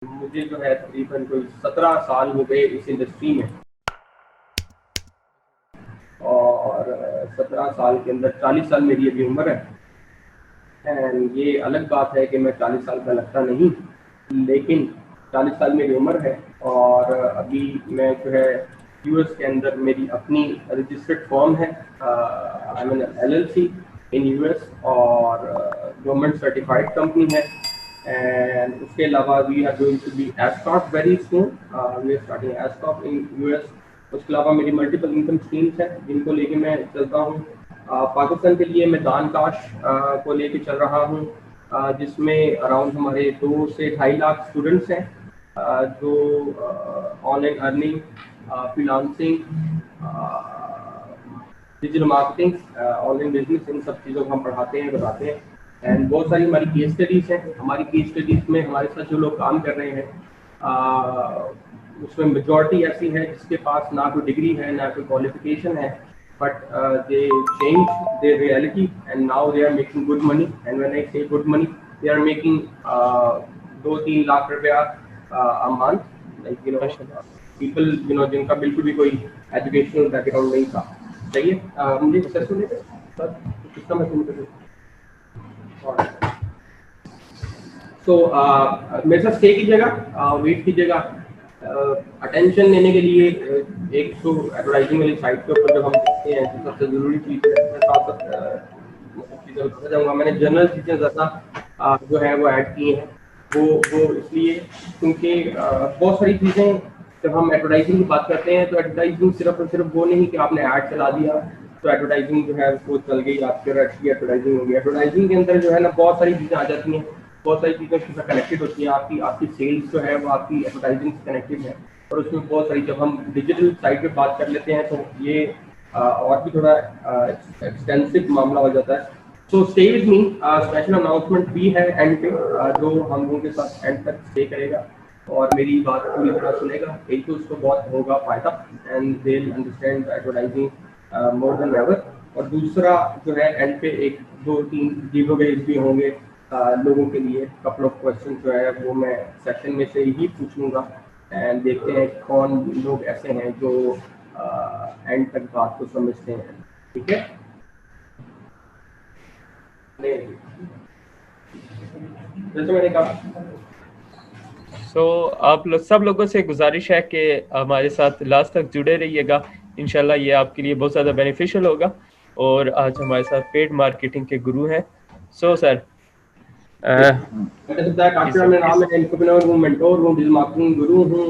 मुझे जो है तकरीबन कोई 17 साल हो गए इस इंडस्ट्री में, और 17 साल के अंदर 40 साल मेरी अभी उम्र है। एंड ये अलग बात है कि मैं 40 साल का लगता नहीं, लेकिन 40 साल मेरी उम्र है। और अभी मैं जो है यूएस के अंदर मेरी अपनी रजिस्टर्ड फर्म है, I am an LLC in US, और गवर्नमेंट सर्टिफाइड कंपनी है। एंड उसके अलावा we are going to be S corp very soon, we are starting S corp in US. उसके अलावा मेरी मल्टीपल इनकम स्ट्रीम्स हैं जिनको लेके मैं चलता हूँ। पाकिस्तान के लिए मैं दान काश को लेके चल रहा हूँ, जिसमें अराउंड हमारे 2 से 2.5 लाख स्टूडेंट्स हैं, जो online earning, freelancing, digital marketing, online business, इन सब चीज़ों को हम पढ़ाते हैं, बताते हैं। एंड बहुत सारी हमारी केस स्टडीज़ हैं। हमारी केस स्टडीज़ में हमारे साथ जो लोग काम कर रहे हैं, उसमें मेजॉरिटी ऐसी है जिसके पास ना कोई डिग्री है ना कोई क्वालिफिकेशन है, but they change their reality and now they are making good money. And when I say good money, they are making 2-3 lakh रुपया a month, like माशाल्लाह। people जिनका बिल्कुल भी कोई एजुकेशनल बैकग्राउंड नहीं था। सही है। मुझे सक्सेसफुल है सर, कितना मैं सुन कर तो मेरे साथ स्टे कीजिएगा, वेट कीजिएगा। अटेंशन लेने के लिए एक तो एडवर्टाइजिंग वाली साइट के ऊपर जब हम देखते हैं तो सबसे ज़रूरी चीज़ है, मैं साथ साथ चीज़ें बताना चाहूँगा। मैंने जनरल चीज़ें ज़्यादा जो है वो ऐड की हैं, वो इसलिए क्योंकि बहुत सारी चीज़ें जब हम एडवर्टाइजिंग की बात करते हैं तो एडवर्टाइजिंग सिर्फ और सिर्फ वो नहीं कि आपने ऐड चला दिया तो एडवर्टाइजिंग जो है वो चल गई, आपकी अच्छी एडवर्टाइजिंग होगी। एडवर्टाइजिंग के अंदर जो है ना बहुत सारी चीज़ें आ जाती हैं, बहुत सारी चीज़ें उसके साथ कनेक्टेड होती हैं। आपकी आपकी सेल्स जो है वो आपकी एडवर्टाइजिंग से कनेक्टेड है, और उसमें बहुत सारी, जब हम डिजिटल साइड पे बात कर लेते हैं तो ये और भी थोड़ा एक्सटेंसिव मामला हो जाता है। So stay with me, special announcement भी है एंड पे, जो हम लोगों के साथ एंड तक स्टे करेगा और मेरी बात पूरी तरह सुनेगा, एक तो उसको बहुत होगा फायदा and they will understand advertising more than ever. और दूसरा जो है एंड पे 1-2-3 गिवअवेज भी होंगे लोगों के लिए। कपल ऑफ क्वेश्चन जो है वो मैं सेशन में से ही पूछ लूँगा, एंड देखते हैं कौन लोग ऐसे हैं जो एंड तक बात को समझते हैं। ठीक है, जैसे मैंने कहा। आप लोग सब लोगों से गुजारिश है कि हमारे साथ लास्ट तक जुड़े रहिएगा। इंशाल्लाह ये आपके लिए बहुत ज़्यादा बेनिफिशियल होगा। और आज हमारे साथ पेड मार्केटिंग के गुरु हैं। सर मेरा नाम है, एंटरप्रेन्योर हूँ, मेंटोर हूँ, डिजिटल मार्केटिंग गुरु हूँ।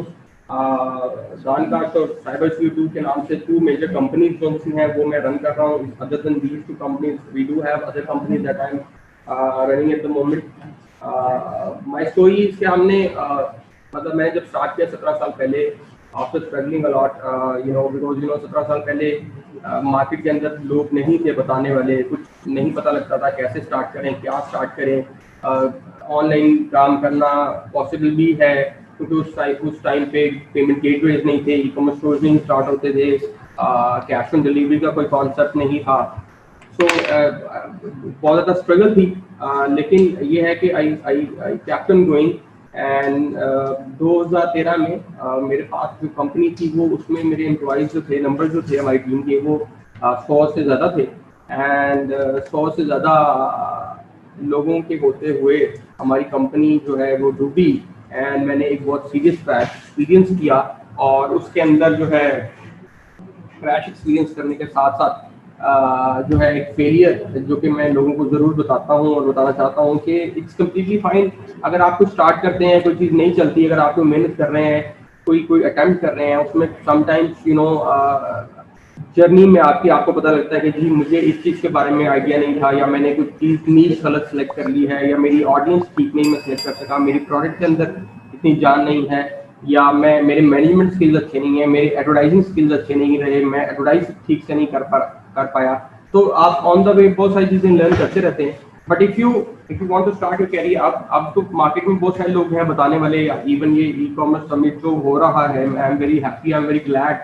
दानकाश और साइबर सिक्योरिटी के नाम से 2 मेजर कंपनीज जो हैं वो मैं रन कर रहा हूँ। Other than these 2 companies we do have other companies that I am running at the moment. My story इसके हमने मतलब मैंने जब स्टार्ट किया 17 साल पहले, आफ्टर स्ट्रगलिंग अलॉट, बिकॉज 17 साल पहले मार्केट के अंदर लोग नहीं थे बताने वाले, कुछ नहीं पता लगता था कैसे स्टार्ट करें, क्या स्टार्ट करें। ऑनलाइन काम करना पॉसिबल भी है क्योंकि उस टाइम पे पेमेंट गेटवेज नहीं थे, ई-कॉमर्स स्टोर्स नहीं स्टार्ट होते थे, कैश ऑन डिलीवरी का कोई कॉन्सेप्ट नहीं था। सो बहुत ज़्यादा स्ट्रगल थी, लेकिन ये है कि I kept on going. And 2013 में मेरे पास जो कंपनी थी वो, उसमें मेरे एम्प्लॉयज़ जो थे, नंबर जो थे हमारी टीम के, वो 100 से ज़्यादा थे। एंड 100 से ज़्यादा लोगों के होते हुए हमारी कंपनी जो है वो डूबी। एंड मैंने एक बहुत सीरियस क्रैश एक्सपीरियंस किया, और उसके अंदर जो है क्रैश एक्सपीरियंस करने के साथ साथ जो है एक फेलियर, जो कि मैं लोगों को ज़रूर बताता हूँ और बताना चाहता हूँ कि इट्स कम्प्लीटली फाइन। अगर आप कुछ स्टार्ट करते हैं, कोई चीज़ नहीं चलती, अगर आप कोई मेहनत कर रहे हैं, कोई अटेम्प्ट कर रहे हैं, उसमें समटाइम्स जर्नी में आपको पता लगता है कि जी मुझे इस चीज़ के बारे में आइडिया नहीं था, या मैंने कुछ चीज़ नीश गलत सेलेक्ट कर ली है, या मेरी ऑडियंस ठीक नहीं मैं सेलेक्ट कर सका, मेरी प्रोडक्ट के अंदर इतनी जान नहीं है, या मेरे मैनेजमेंट स्किल्स अच्छे नहीं है, मेरे एडवर्टाइजिंग स्किल्स अच्छे नहीं रहे, मैं एडवर्टाइज ठीक से नहीं कर पाया। तो आप ऑन द वे बहुत सारी चीज़ें लर्न करते रहते हैं। But if you want to start your career, अब तो मार्केट में बहुत सारे लोग हैं बताने वाले, इवन ये ई-कॉमर्स समिट जो हो रहा है, I am very happy, I am very glad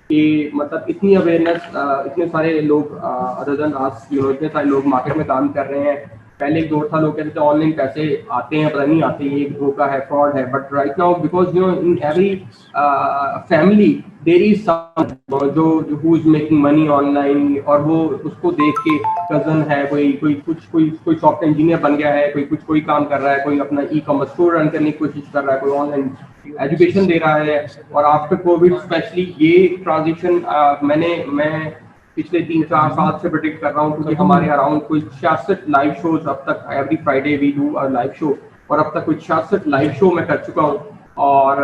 कि मतलब इतनी अवेयरनेस, इतने सारे लोग अदर देन अस, इतने सारे लोग मार्केट में काम कर रहे हैं, पहले एक दौर था, लोग कहते थे ऑनलाइन पैसे आते हैं, पता नहीं आते, ये एक धोखा है, फ्रॉड है। But right now because you know in every family there is some जो who is making money online, और वो उसको देख के कजन है, कोई सॉफ्टवेयर इंजीनियर बन गया है, कोई काम कर रहा है, कोई अपना ई कॉमर्स स्टोर रन करने की कोशिश कर रहा है, कोई ऑनलाइन एजुकेशन दे रहा है। और आफ्टर कोविड स्पेशली ये ट्रांजिशन मैं पिछले 3-4 साल से प्रेडिक्ट कर रहा हूँ, क्योंकि हमारे अराउंड कोई 66 लाइव शोज अब तक, every Friday we do a live show, और अब तक कोई 66 लाइव शो मैं कर चुका हूँ। और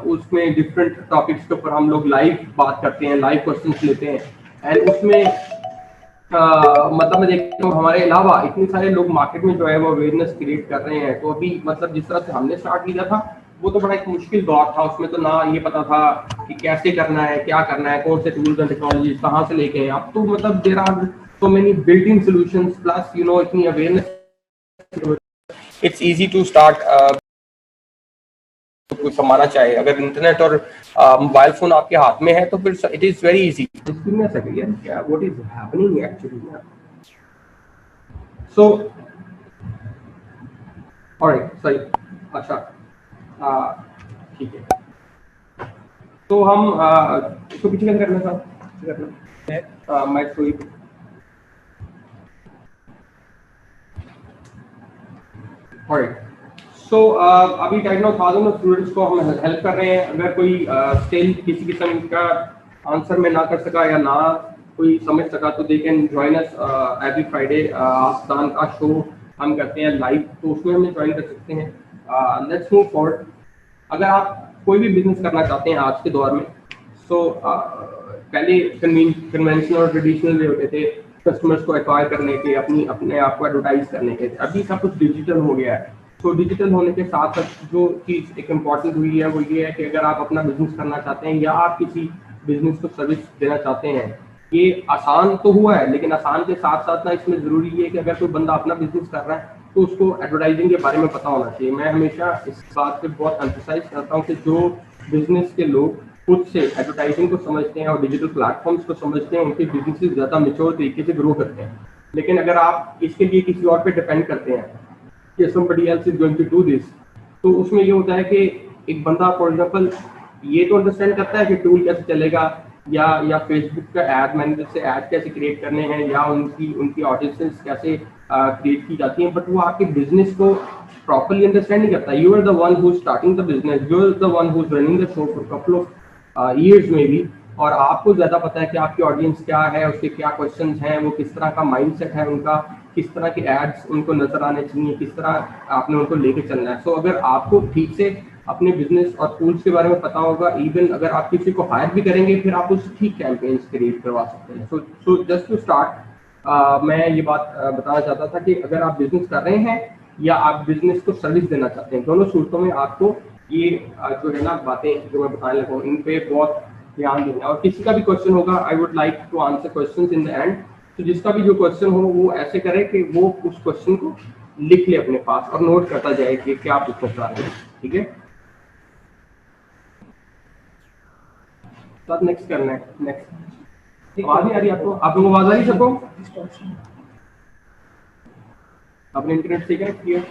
उसमें डिफरेंट टॉपिक्स के ऊपर हम लोग लाइव बात करते हैं, लाइव क्वेश्चंस लेते हैं। एंड उसमें मतलब मैं देखता हूँ हमारे अलावा इतने सारे लोग मार्केट में जो है वो अवेयरनेस क्रिएट कर रहे हैं। तो अभी मतलब जिस तरह से हमने स्टार्ट किया था वो तो बड़ा एक मुश्किल दौर था, उसमें तो ना ये पता था कि कैसे करना है, क्या करना है, कौन से टूल्स एंड टेक्नोलॉजी कहाँ से लेके हैं। अब तो मतलब there are so many built in solutions, plus you know इतनी awareness, it's easy to start. कुछ हमारा चाहे, अगर इंटरनेट और मोबाइल फोन आपके हाथ में है तो फिर it is very easy. What is happening actually, so alright सही, अच्छा ठीक है। तो हम इसको पीछे कैसे करना था, मैं कोई ऑलराइट। सो अभी 10,000 स्टूडेंट्स को हम हेल्प कर रहे हैं। अगर कोई स्टिल किसी किस्म का आंसर में ना कर सका या ना कोई समझ सका तो they can join us every Friday. आस्तान का शो हम करते हैं लाइव, तो उसमें हमें ज्वाइन कर सकते हैं। Let's move forward. अगर आप कोई भी बिजनेस करना चाहते हैं आज के दौर में, सो पहले कन्वेंशनल और ट्रेडिशनल वे होते थे कस्टमर्स को एक्वायर करने के, अपने आप को एडवर्टाइज करने के। अभी सब कुछ डिजिटल हो गया है। तो डिजिटल होने के साथ साथ जो चीज़ एक इम्पॉर्टेंट हुई है वो ये है कि अगर आप अपना बिजनेस करना चाहते हैं या आप किसी बिजनेस को सर्विस देना चाहते हैं, ये आसान तो हुआ है, लेकिन आसान के साथ साथ ना इसमें ज़रूरी है कि अगर कोई बंदा अपना बिजनेस कर रहा है तो उसको एडवर्टाइजिंग के बारे में पता होना चाहिए। मैं हमेशा इस बात पे बहुत एम्फसाइज करता हूँ कि जो बिजनेस के लोग खुद से एडवर्टाइजिंग को समझते हैं और डिजिटल प्लेटफॉर्म्स को समझते हैं, उनके बिजनेस ज़्यादा मेच्योर तरीके से ग्रो करते हैं। लेकिन अगर आप इसके लिए किसी और पे डिपेंड करते हैं कि somebody else is going to do this, तो उसमें ये होता है कि एक बंदा फॉर एग्जांपल ये तो अंडरस्टैंड करता है कि टूल कैसे चलेगा, या फेसबुक का एड मैनेजर से ऐड कैसे क्रिएट करने हैं, या उनकी ऑडियंसेस कैसे क्रिएट की जाती हैं, बट वो आपके बिजनेस को प्रॉपर्ली अंडरस्टैंड नहीं करता। You are the one who is starting the business, you are the one who is running the show for couple of years में भी, और आपको ज़्यादा पता है कि आपकी ऑडियंस क्या है, उसके क्या क्वेश्चंस हैं, वो किस तरह का माइंडसेट है उनका, किस तरह के एड्स उनको नजर आने चाहिए, किस तरह आपने उनको लेके चलना है। सो अगर आपको ठीक से अपने बिजनेस और टूल्स के बारे में पता होगा, इवन अगर आप किसी को हायर भी करेंगे फिर आप उस ठीक कैंपेन्स क्रिएट करवा सकते हैं। सो जस्ट टू स्टार्ट मैं ये बात बताना चाहता था कि अगर आप बिजनेस कर रहे हैं या आप बिजनेस को सर्विस देना चाहते हैं, दोनों सूरतों में आपको ये जो है ना बातें जो मैं बताने लगा हूँ, इन पे बहुत ध्यान देना। और किसी का भी क्वेश्चन होगा, I would like to answer questions in the end. तो जिसका भी जो क्वेश्चन हो वो ऐसे करे कि वो उस क्वेश्चन को लिख ले अपने पास और नोट करता जाए कि क्या पूछना चाह रहे हैं, ठीक है। तो नेक्स्ट करना है, नेक्स्ट। आवाज नहीं आ रही आपको? आप लोगों को आवाज आ रही सबको? अपने इंटरनेट से कनेक्ट किया?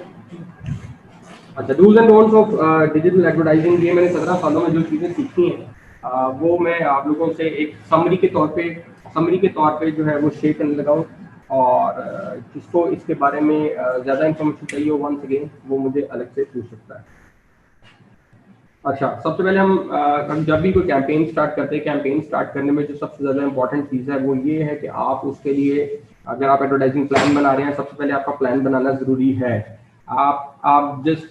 अच्छा, dos and don'ts of digital advertising, ये मैंने 17 सालों में जो चीज़ें सीखी हैं वो मैं आप लोगों से एक समरी के तौर पे जो है वो शेयर करने लगा हूँ। और जिसको इसके बारे में ज़्यादा इन्फॉर्मेशन चाहिए हो, वंस अगेन वो मुझे अलग से पूछ सकता है। अच्छा, सबसे पहले हम जब भी कोई कैंपेन स्टार्ट करते हैं, कैंपेन स्टार्ट करने में जो सबसे ज़्यादा इंपॉर्टेंट चीज़ है वो ये है कि आप उसके लिए, अगर आप एडवर्टाइजिंग प्लान बना रहे हैं, सबसे पहले आपका प्लान बनाना ज़रूरी है। आप जस्ट,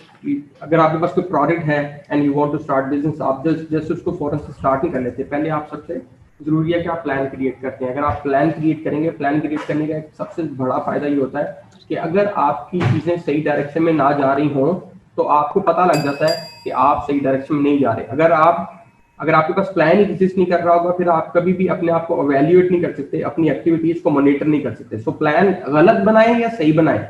अगर आपके पास कोई प्रोडक्ट है and you want to start business, आप जस्ट उसको फौरन से स्टार्ट नहीं कर लेते। पहले आप सबसे ज़रूरी है कि आप प्लान क्रिएट करते हैं। अगर आप प्लान क्रिएट करेंगे, प्लान क्रिएट करने का एक सबसे बड़ा फ़ायदा ये होता है कि अगर आपकी चीज़ें सही डायरेक्शन में ना जा रही हों तो आपको पता लग जाता है कि आप सही डायरेक्शन में नहीं जा रहे। अगर आपके पास प्लान ही एग्जिस्ट नहीं कर रहा होगा, फिर आप कभी भी अपने आप को इवैल्यूएट नहीं कर सकते, अपनी एक्टिविटीज को मॉनिटर नहीं कर सकते। सो प्लान गलत बनाएं या सही बनाएं,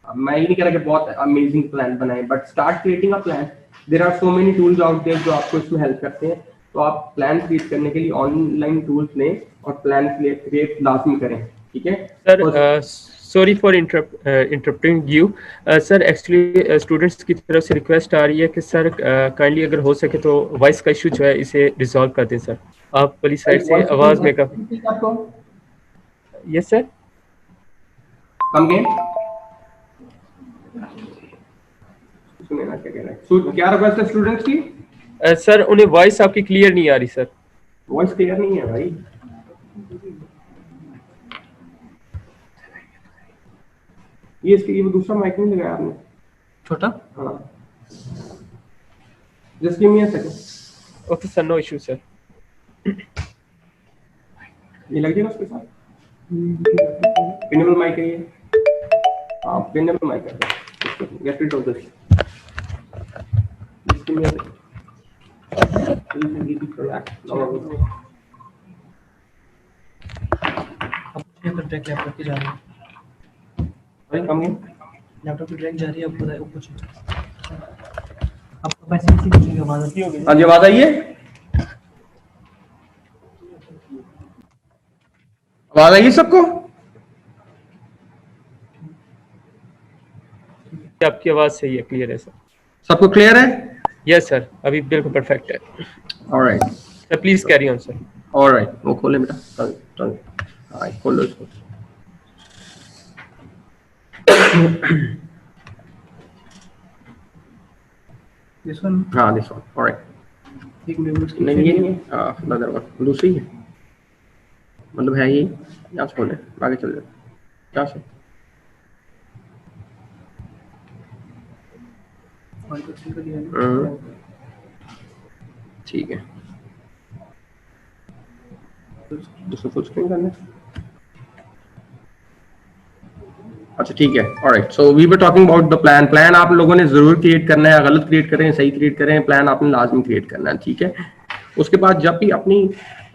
मैं ये नहीं कह रहा कि बहुत अमेजिंग प्लान बनाएं, but start creating a plan. There are so many tools out there जो आपको इसमें हेल्प करते हैं। तो आप प्लान क्रिएट करने के लिए ऑनलाइन टूल्स लें और प्लान क्रिएट लाजमी करें, ठीक है। Sir sorry for interrupting you sir, actually students की तरफ से रिक्वेस्ट आ रही है कि सर काइंडली अगर हो सके तो वॉइस का इशू जो है इसे रिजॉल्व कर दें सर। आप वाली साइड से आवाज़ में काफी। आपको यस सर। कम गेम सुनेना क्या कह रहा है, क्या रिक्वेस्ट है स्टूडेंट्स की? सर उन्हें वॉइस आपकी क्लियर नहीं आ रही सर। वॉइस क्लियर नहीं है भाई। ये इसके लिए दूसरा माइक नहीं लगाया आपने छोटा? हाँ, just give me a second. Okay sir, no issue sir. ये लग जाएगा उसके साथ, पिनेबल माइक है ये। हाँ, पिनेबल माइक है, get rid of this. Just give me a second. Track laptop की जा रही है, भाई कम गेम लैपटॉप की ट्रैक जा रही है, आपको ऊपर आपको पैसे किसी की आवाज आती होगी। हाँ जी, आवाज आई है? आवाज आई है सबको? आपकी आवाज़ सही है, क्लियर है सर। सबको क्लियर है? यस सर, अभी बिल्कुल परफेक्ट है। Alright sir please carry on sir. Alright, वो खोले बेटा, चल चल, हाँ खोलो इसको। दिस वन, हाँ दिस वन, ऑलराइट। एक मिनट नहीं ये नहीं है, अदर वन दूसरी है, मतलब है ये। यहाँ से खोले, आगे चल जाए यहाँ से। ठीक है, दूसरा फुल स्क्रीन करना। अच्छा ठीक है, alright. So we were talking about the plan. Plan आप लोगों ने जरूर क्रिएट करना है, गलत क्रिएट करें सही क्रिएट करें, प्लान आपने लाजमी क्रिएट करना है, ठीक है। उसके बाद जब भी अपनी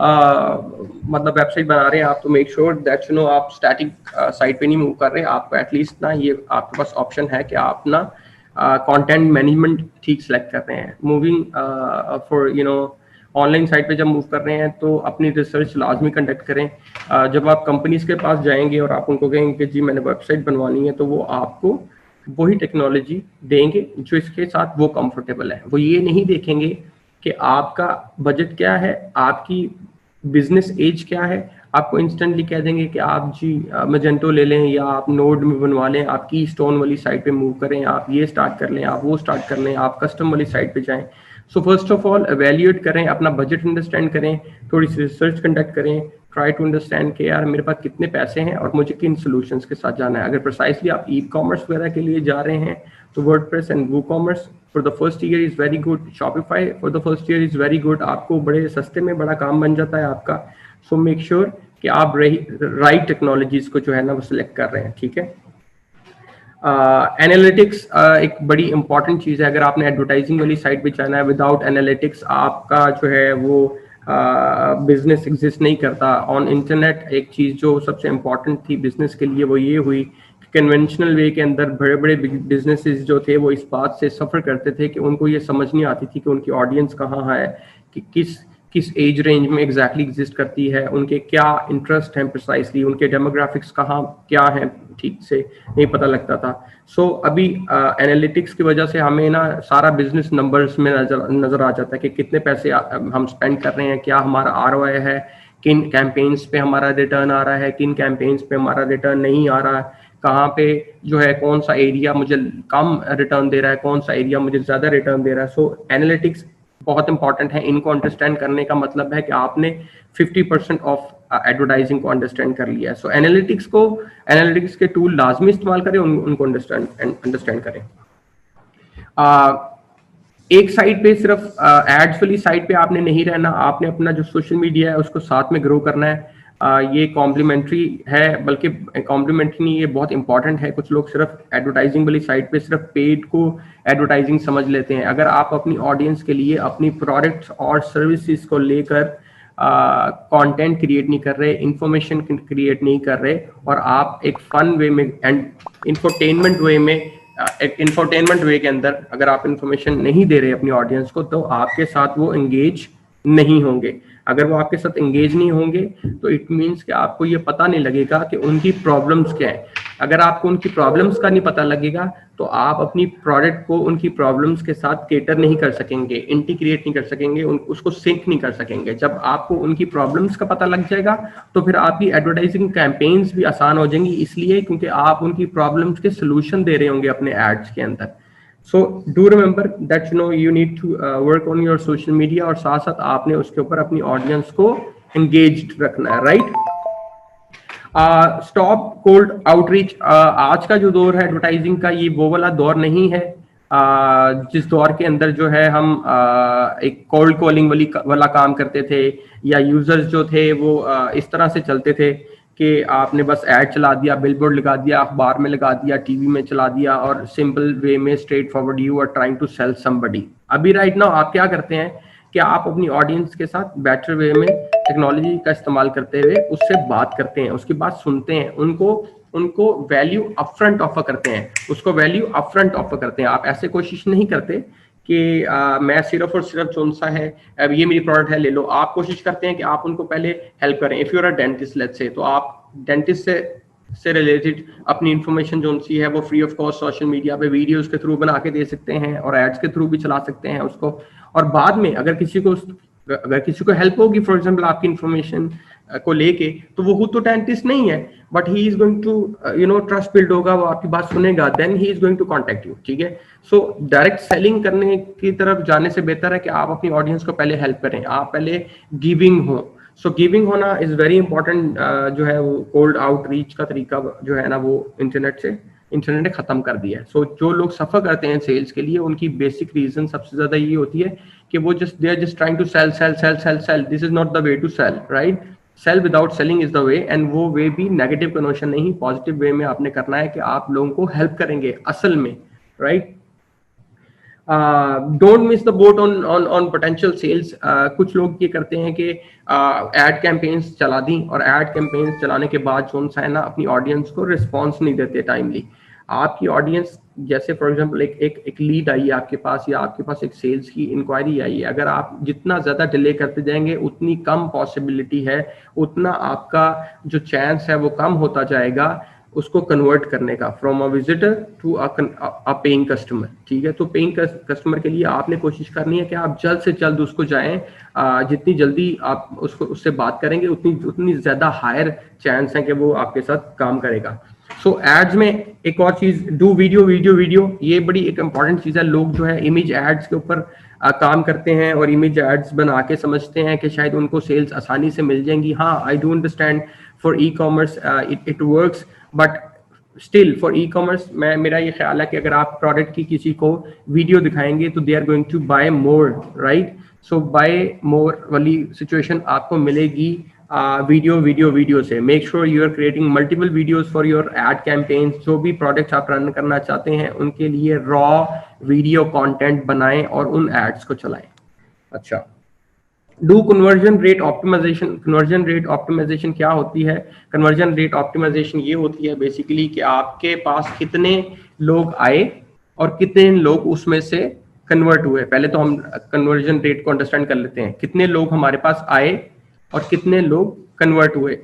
मतलब वेबसाइट बना रहे हैं आप, तो make sure that you know आप स्टैटिक साइट पे नहीं मूव कर रहे। आपको एटलीस्ट ना ये आपके पास ऑप्शन है कि आप ना कंटेंट मैनेजमेंट ठीक सेलेक्ट कर रहे हैं। Moving for you know online site पे जब मूव कर रहे हैं तो अपनी रिसर्च लाजमी कंडक्ट करें। जब आप कंपनीज के पास जाएंगे और आप उनको कहेंगे कि जी मैंने वेबसाइट बनवानी है, तो वो आपको वही टेक्नोलॉजी देंगे जो इसके साथ वो कंफर्टेबल है। वो ये नहीं देखेंगे कि आपका बजट क्या है, आपकी बिजनेस एज क्या है। आपको इंस्टेंटली कह देंगे कि आप जी मैजेंटो ले लें या आप नोड में बनवा लें, आप की स्टोन वाली साइट पे मूव करें, आप ये स्टार्ट कर लें, आप वो स्टार्ट कर लें, आप कस्टम वाली साइट पे जाएं। So first of all evaluate करें, अपना बजट अंडरस्टैंड करें, थोड़ी सी रिसर्च कंडक्ट करें, ट्राई टू अंडरस्टैंड कि यार मेरे पास कितने पैसे हैं और मुझे किन सॉल्यूशंस के साथ जाना है। अगर प्रिसाइसली आप ई कॉमर्स वगैरह के लिए जा रहे हैं तो WordPress and WooCommerce for the first year is very good, Shopify for the first year is very good. आपको बड़े सस्ते में बड़ा काम बन जाता है आपका। सो मेक श्योर कि आप राइट टेक्नोलॉजीज को जो है ना वो सिलेक्ट कर रहे हैं, ठीक है। एनालिटिक्स एक बड़ी इंपॉर्टेंट चीज़ है। अगर आपने एडवर्टाइजिंग वाली साइट पे जाना है, विदाउट एनालिटिक्स आपका जो है वो बिजनेस एग्जिस्ट नहीं करता ऑन इंटरनेट। एक चीज़ जो सबसे इम्पॉर्टेंट थी बिजनेस के लिए वो ये हुई कि कन्वेंशनल वे के अंदर बड़े बड़े बिजनेसेस जो थे वो इस बात से सफ़र करते थे कि उनको ये समझ नहीं आती थी कि उनकी ऑडियंस कहाँ है, कि किस एज रेंज में एग्जैक्टली एग्जिस्ट करती है, उनके क्या इंटरेस्ट हैं प्रिसाइसली, उनके डेमोग्राफिक्स कहाँ क्या हैं, ठीक से नहीं पता लगता था। सो अभी एनालिटिक्स की वजह से हमें ना सारा बिजनेस नंबर्स में नजर आ जाता है कि कितने पैसे हम स्पेंड कर रहे हैं, क्या हमारा ROI है, किन कैंपेन्स पे हमारा रिटर्न आ रहा है, किन कैंपेन्स पे हमारा रिटर्न नहीं आ रहा है, कहाँ पे जो है कौन सा एरिया मुझे कम रिटर्न दे रहा है, कौन सा एरिया मुझे ज़्यादा रिटर्न दे रहा है। सो एनालिटिक्स बहुत इंपॉर्टेंट है। इनको अंडरस्टैंड करने का मतलब है कि आपने 50% ऑफ एडवर्टाइजिंग को अंडरस्टैंड कर लिया है। सो एनालिटिक्स के टूल लाजमी इस्तेमाल करें, उनको अंडरस्टैंड करें। एक साइड पे सिर्फ एड्स वाली साइड पे आपने नहीं रहना, आपने अपना जो सोशल मीडिया है उसको साथ में ग्रो करना है। ये कॉम्प्लीमेंट्री है, बल्कि कॉम्प्लीमेंट्री नहीं, ये बहुत इंपॉर्टेंट है। कुछ लोग सिर्फ एडवर्टाइजिंग वाली साइट पे सिर्फ पेड को एडवर्टाइजिंग समझ लेते हैं। अगर आप अपनी ऑडियंस के लिए अपनी प्रोडक्ट्स और सर्विसेज को लेकर कंटेंट क्रिएट नहीं कर रहे, इंफॉर्मेशन क्रिएट नहीं कर रहे, और आप एक फन वे में एंड इंफोटेनमेंट वे में एक इंफोटेनमेंट वे के अंदर अगर आप इंफॉर्मेशन नहीं दे रहे अपनी ऑडियंस को, तो आपके साथ वो एंगेज नहीं होंगे। अगर वो आपके साथ एंगेज नहीं होंगे तो इट मीन्स कि आपको ये पता नहीं लगेगा कि उनकी प्रॉब्लम्स क्या है। अगर आपको उनकी प्रॉब्लम्स का नहीं पता लगेगा तो आप अपनी प्रोडक्ट को उनकी प्रॉब्लम्स के साथ केटर नहीं कर सकेंगे, इंटीग्रेट नहीं कर सकेंगे, उसको सिंक नहीं कर सकेंगे। जब आपको उनकी प्रॉब्लम्स का पता लग जाएगा तो फिर आपकी एडवर्टाइजिंग कैंपेन्स भी आसान हो जाएंगी, इसलिए क्योंकि आप उनकी प्रॉब्लम्स के सोल्यूशन दे रहे होंगे अपने एड्स के अंदर। So do remember that you need to work on your social media, और साथ साथ आपने उसके ऊपर अपनी ऑडियंस को एंगेज्ड रखना है, राइट। Stop cold outreach. आज का जो दौर है एडवर्टाइजिंग का, ये वो वाला दौर नहीं है जिस दौर के अंदर जो है हम एक कोल्ड कॉलिंग वाला काम करते थे, या यूजर्स जो थे वो इस तरह से चलते थे कि आपने बस ऐड चला दिया, बिलबोर्ड लगा दिया, अखबार में लगा दिया, टीवी में चला दिया, और सिंपल वे में straightforward you are trying to sell somebody. अभी राइट नाउ आप क्या करते हैं कि आप अपनी ऑडियंस के साथ बेटर वे में टेक्नोलॉजी का इस्तेमाल करते हुए उससे बात करते हैं, उसकी बात सुनते हैं, उनको वैल्यू अपफ्रंट ऑफर करते हैं, उसको वैल्यू अपफ्रंट ऑफर करते हैं। आप ऐसे कोशिश नहीं करते कि मैं सिर्फ और सिर्फ कौन सा है, अब ये मेरी प्रोडक्ट है ले लो। आप कोशिश करते हैं कि आप उनको पहले हेल्प करें। If you are a dentist let's say, तो आप डेंटिस्ट से रिलेटेड अपनी इंफॉर्मेशन जो सी है वो free of cost social media पे वीडियोस के थ्रू बना के दे सकते हैं, और एड्स के थ्रू भी चला सकते हैं उसको। और बाद में अगर किसी को हेल्प होगी, फॉर एग्जांपल आपकी इंफॉर्मेशन को लेके, तो वो खुद तो डेंटिस्ट नहीं है, but he is going to trust build होगा, वो आपकी बात सुनेगा, then he is going to contact you, ठीक है। सो डायरेक्ट सेलिंग करने की तरफ जाने से बेहतर है कि आप अपनी ऑडियंस को पहले हेल्प करें, आप पहले गिविंग हो। सो गिविंग होना इज वेरी इंपॉर्टेंट। जो है वो कोल्ड आउटरीच का तरीका जो है ना, वो इंटरनेट ने खत्म कर दिया है। सो जो लोग सफर करते हैं सेल्स के लिए, उनकी बेसिक रीजन सबसे ज्यादा ये होती है कि वो they are just trying to sell. This is not the way to sell, right. Sell without selling is the way, and वो वे भी नेगेटिव कनोशन नहीं, पॉजिटिव वे में आपने करना है कि आप लोगों को हेल्प करेंगे असल में, right. Don't miss the boat on potential sales. कुछ लोग ये करते हैं कि एड कैंपेन्स चला दी, और एड कैंपेन्स चलाने के बाद जो है ना, अपनी ऑडियंस को रिस्पॉन्स नहीं देते टाइमली। आपकी ऑडियंस, जैसे फॉर एग्जांपल एक लीड आई है आपके पास, या आपके पास एक सेल्स की इंक्वायरी आई है, अगर आप जितना ज्यादा डिले करते जाएंगे उतनी कम पॉसिबिलिटी है, उतना आपका जो चांस है वो कम होता जाएगा उसको कन्वर्ट करने का, from a visitor to a paying customer, ठीक है। तो पेइंग कस्टमर के लिए आपने कोशिश करनी है कि आप जल्द से जल्द उसको जाएं, जितनी जल्दी आप उससे बात करेंगे उतनी ज्यादा हायर चांस है कि वो आपके साथ काम करेगा। सो एड्स में एक और चीज, डू वीडियो, ये बड़ी एक इंपॉर्टेंट चीज है। लोग जो है इमेज एड्स के ऊपर काम करते हैं और इमेज एड्स बना के समझते हैं कि शायद उनको सेल्स आसानी से मिल जाएंगी। हाँ, I do understand for e commerce it works, but still for e commerce मेरा ये ख्याल है कि अगर आप प्रोडक्ट की किसी को वीडियो दिखाएंगे तो they are going to buy more, right. So buy more वाली सिचुएशन आपको मिलेगी वीडियो से। Make sure you are creating multiple videos for your ad campaigns. जो भी प्रोडक्ट्स आप रन करना चाहते हैं उनके लिए रॉ वीडियो कंटेंट बनाएं और उन एड्स को चलाएं। अच्छा, do conversion rate optimisation. Conversion rate optimisation क्या होती है? कन्वर्जन रेट ऑप्टिमाइजेशन ये होती है बेसिकली कि आपके पास कितने लोग आए और कितने लोग उसमें से कन्वर्ट हुए। पहले तो हम कन्वर्जन रेट को अंडरस्टैंड कर लेते हैं, कितने लोग हमारे पास आए और कितने लोग कन्वर्ट हुए।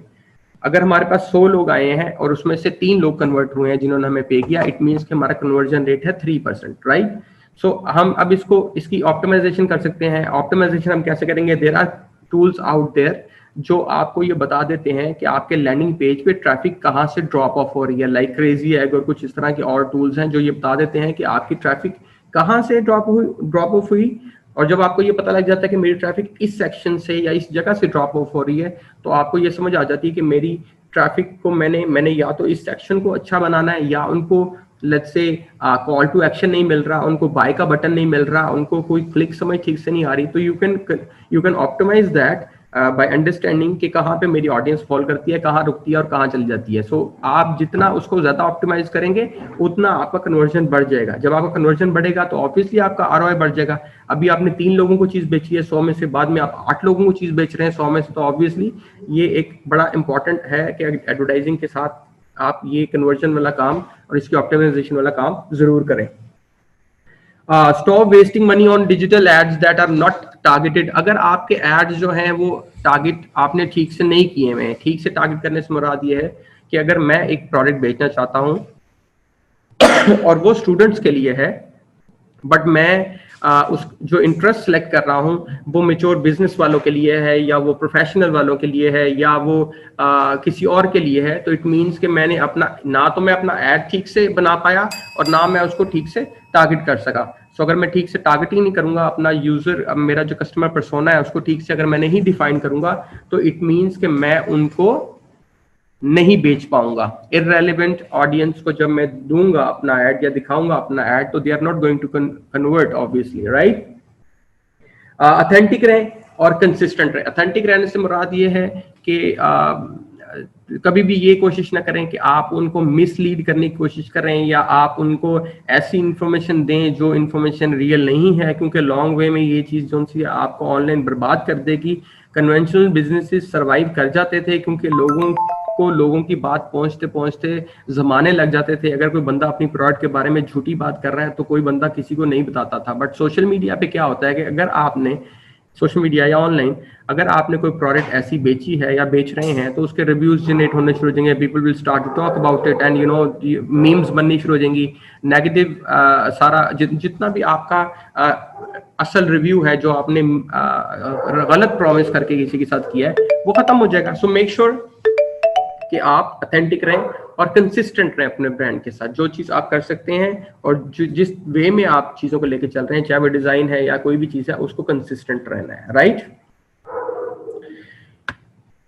अगर हमारे पास 100 लोग आए हैं और उसमें से 3 लोग कन्वर्ट हुए हैं जिन्होंने हमें पे किया, इट मींस कि हमारा कन्वर्जन रेट है 3%, राइट। सो हम अब इसकी ऑप्टिमाइजेशन कर सकते हैं। ऑप्टिमाइजेशन हम कैसे करेंगे? There are tools out there जो आपको ये बता देते हैं कि आपके लैंडिंग पेज पे ट्रैफिक कहाँ से ड्रॉप ऑफ हो रही है, लाइक क्रेजी एग और कुछ इस तरह के और टूल्स हैं जो ये बता देते हैं कि आपकी ट्रैफिक कहाँ से ड्रॉप ऑफ हुई। और जब आपको ये पता लग जाता है कि मेरी ट्रैफिक इस सेक्शन से या इस जगह से ड्रॉप ऑफ हो रही है, तो आपको ये समझ आ जाती है कि मेरी ट्रैफिक को मैंने या तो इस सेक्शन को अच्छा बनाना है, या उनको let's say call to action नहीं मिल रहा, उनको बाय का बटन नहीं मिल रहा, उनको कोई क्लिक समझ ठीक से नहीं आ रही। तो you can optimise that by understanding कि कहाँ पे मेरी ऑडियंस फॉल करती है, कहाँ रुकती है और कहाँ चली जाती है। सो आप जितना उसको ज्यादा ऑप्टिमाइज करेंगे उतना आपका कन्वर्जन बढ़ जाएगा। जब आपका कन्वर्जन बढ़ेगा तो ऑब्वियसली आपका आरओआई बढ़ जाएगा। अभी आपने 3 लोगों को चीज बेची है 100 में से, बाद में आप 8 लोगों को चीज बेच रहे हैं 100 में से, तो ऑब्वियसली ये एक बड़ा इंपॉर्टेंट है कि एडवर्टाइजिंग के साथ आप ये कन्वर्जन वाला काम और इसकी ऑप्टिमाइजेशन वाला काम जरूर करें। Stop wasting money on digital ads that are not targeted. अगर आपके एड्स जो हैं वो टारगेट आपने ठीक से नहीं किए हुए हैं, ठीक से टारगेट करने से मुराद ये है कि अगर मैं एक प्रोडक्ट बेचना चाहता हूँ और वो स्टूडेंट्स के लिए है, बट मैं उस जो इंटरेस्ट सेलेक्ट कर रहा हूँ वो मेच्योर बिजनेस वालों के लिए है, या वो प्रोफेशनल वालों के लिए है, या वो किसी और के लिए है, तो इट मीन्स कि मैंने अपना ना तो मैं अपना ऐड ठीक से बना पाया और ना मैं उसको ठीक से टारगेट कर सका। सो अगर मैं ठीक से टारगेटिंग नहीं करूंगा, अपना यूजर, मेरा जो कस्टमर पर्सोना है उसको ठीक से अगर मैं नहीं डिफाइन करूंगा, तो इट मीन्स कि मैं उनको नहीं बेच पाऊंगा। इररेलेवेंट ऑडियंस को जब मैं दूंगा अपना ऐड या दिखाऊंगा अपना ऐड, तो they are not going to convert obviously, right. Authentic रहें और कंसिस्टेंट रहें। ऑथेंटिक रहने से मुराद ये है कि कभी भी ये कोशिश ना करें कि आप उनको मिसलीड करने की कोशिश करें या आप उनको ऐसी इंफॉर्मेशन दें जो इंफॉर्मेशन रियल नहीं है, क्योंकि लॉन्ग वे में ये चीज़ जो सी आपको ऑनलाइन बर्बाद कर देगी। कन्वेंशनल बिजनेसेस सर्वाइव कर जाते थे क्योंकि लोगों की बात पहुंचते पहुंचते जमाने लग जाते थे। अगर कोई बंदा अपनी प्रोडक्ट के बारे में झूठी बात कर रहा है तो कोई बंदा किसी को नहीं बताता था। बट सोशल मीडिया पे क्या होता है कि अगर आपने सोशल मीडिया या ऑनलाइन अगर आपने कोई प्रोडक्ट ऐसी बेची है या बेच रहे हैं, तो उसके रिव्यूज जनरेट होने शुरू हो जाएंगे, people will start to talk about it and you know memes बननी शुरू हो जाएंगी। नेगेटिव सारा जितना भी आपका असल रिव्यू है जो आपने गलत प्रॉमिस करके किसी के साथ किया है वो खत्म हो जाएगा। सो मेक श्योर कि आप ऑथेंटिक रहें और कंसिस्टेंट रहें अपने ब्रांड के साथ। जो चीज आप कर सकते हैं और जिस वे में आप चीजों को लेकर चल रहे हैं, चाहे वो डिजाइन है या कोई भी चीज है, उसको कंसिस्टेंट रहना है, राइट।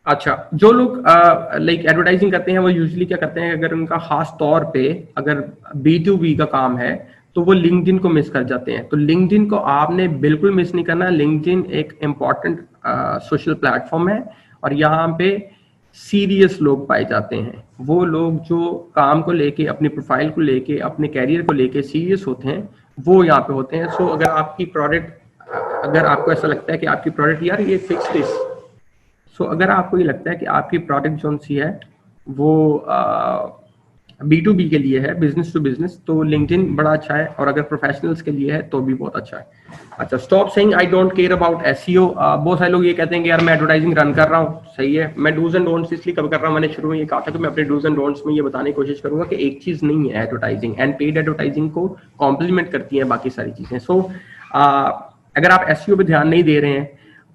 अच्छा, जो लोग लाइक एडवर्टाइजिंग करते हैं वो यूजुअली क्या करते हैं, अगर उनका खास तौर पे अगर B2B का काम है तो वो लिंक्डइन को मिस कर जाते हैं। तो लिंक्डइन को आपने बिल्कुल मिस नहीं करना। लिंक्डइन एक इम्पॉर्टेंट सोशल प्लेटफॉर्म है और यहाँ पे सीरियस लोग पाए जाते हैं। वो लोग जो काम को लेके, अपनी प्रोफाइल को लेके, अपने कैरियर को लेके सीरियस होते हैं, वो यहाँ पे होते हैं। सो अगर आपकी प्रोडक्ट, अगर आपको ऐसा लगता है कि आपकी प्रोडक्ट यार ये फिक्स दिस, सो अगर आपको ये लगता है कि आपकी प्रोडक्ट जो सी है वो B2B के लिए है, बिजनेस टू बिजनेस, तो लिंक्डइन बड़ा अच्छा है। और अगर प्रोफेशनल्स के लिए है तो भी बहुत अच्छा है। अच्छा, stop saying I don't care about SEO। बहुत सारे लोग ये कहते हैं कि यार मैं एडवर्टाइजिंग रन कर रहा हूँ, सही है। मैं डूज एंड डोंट्स इसलिए कब कर रहा हूँ, मैंने शुरू में ये कहा था कि मैं अपने डूज एंड डोंट्स में ये बताने की कोशिश करूंगा कि एक चीज नहीं है एडवर्टाइजिंग, एंड पेड एडवर्टाइजिंग को कॉम्प्लीमेंट करती है बाकी सारी चीजें। सो अगर आप SEO पे ध्यान नहीं दे रहे हैं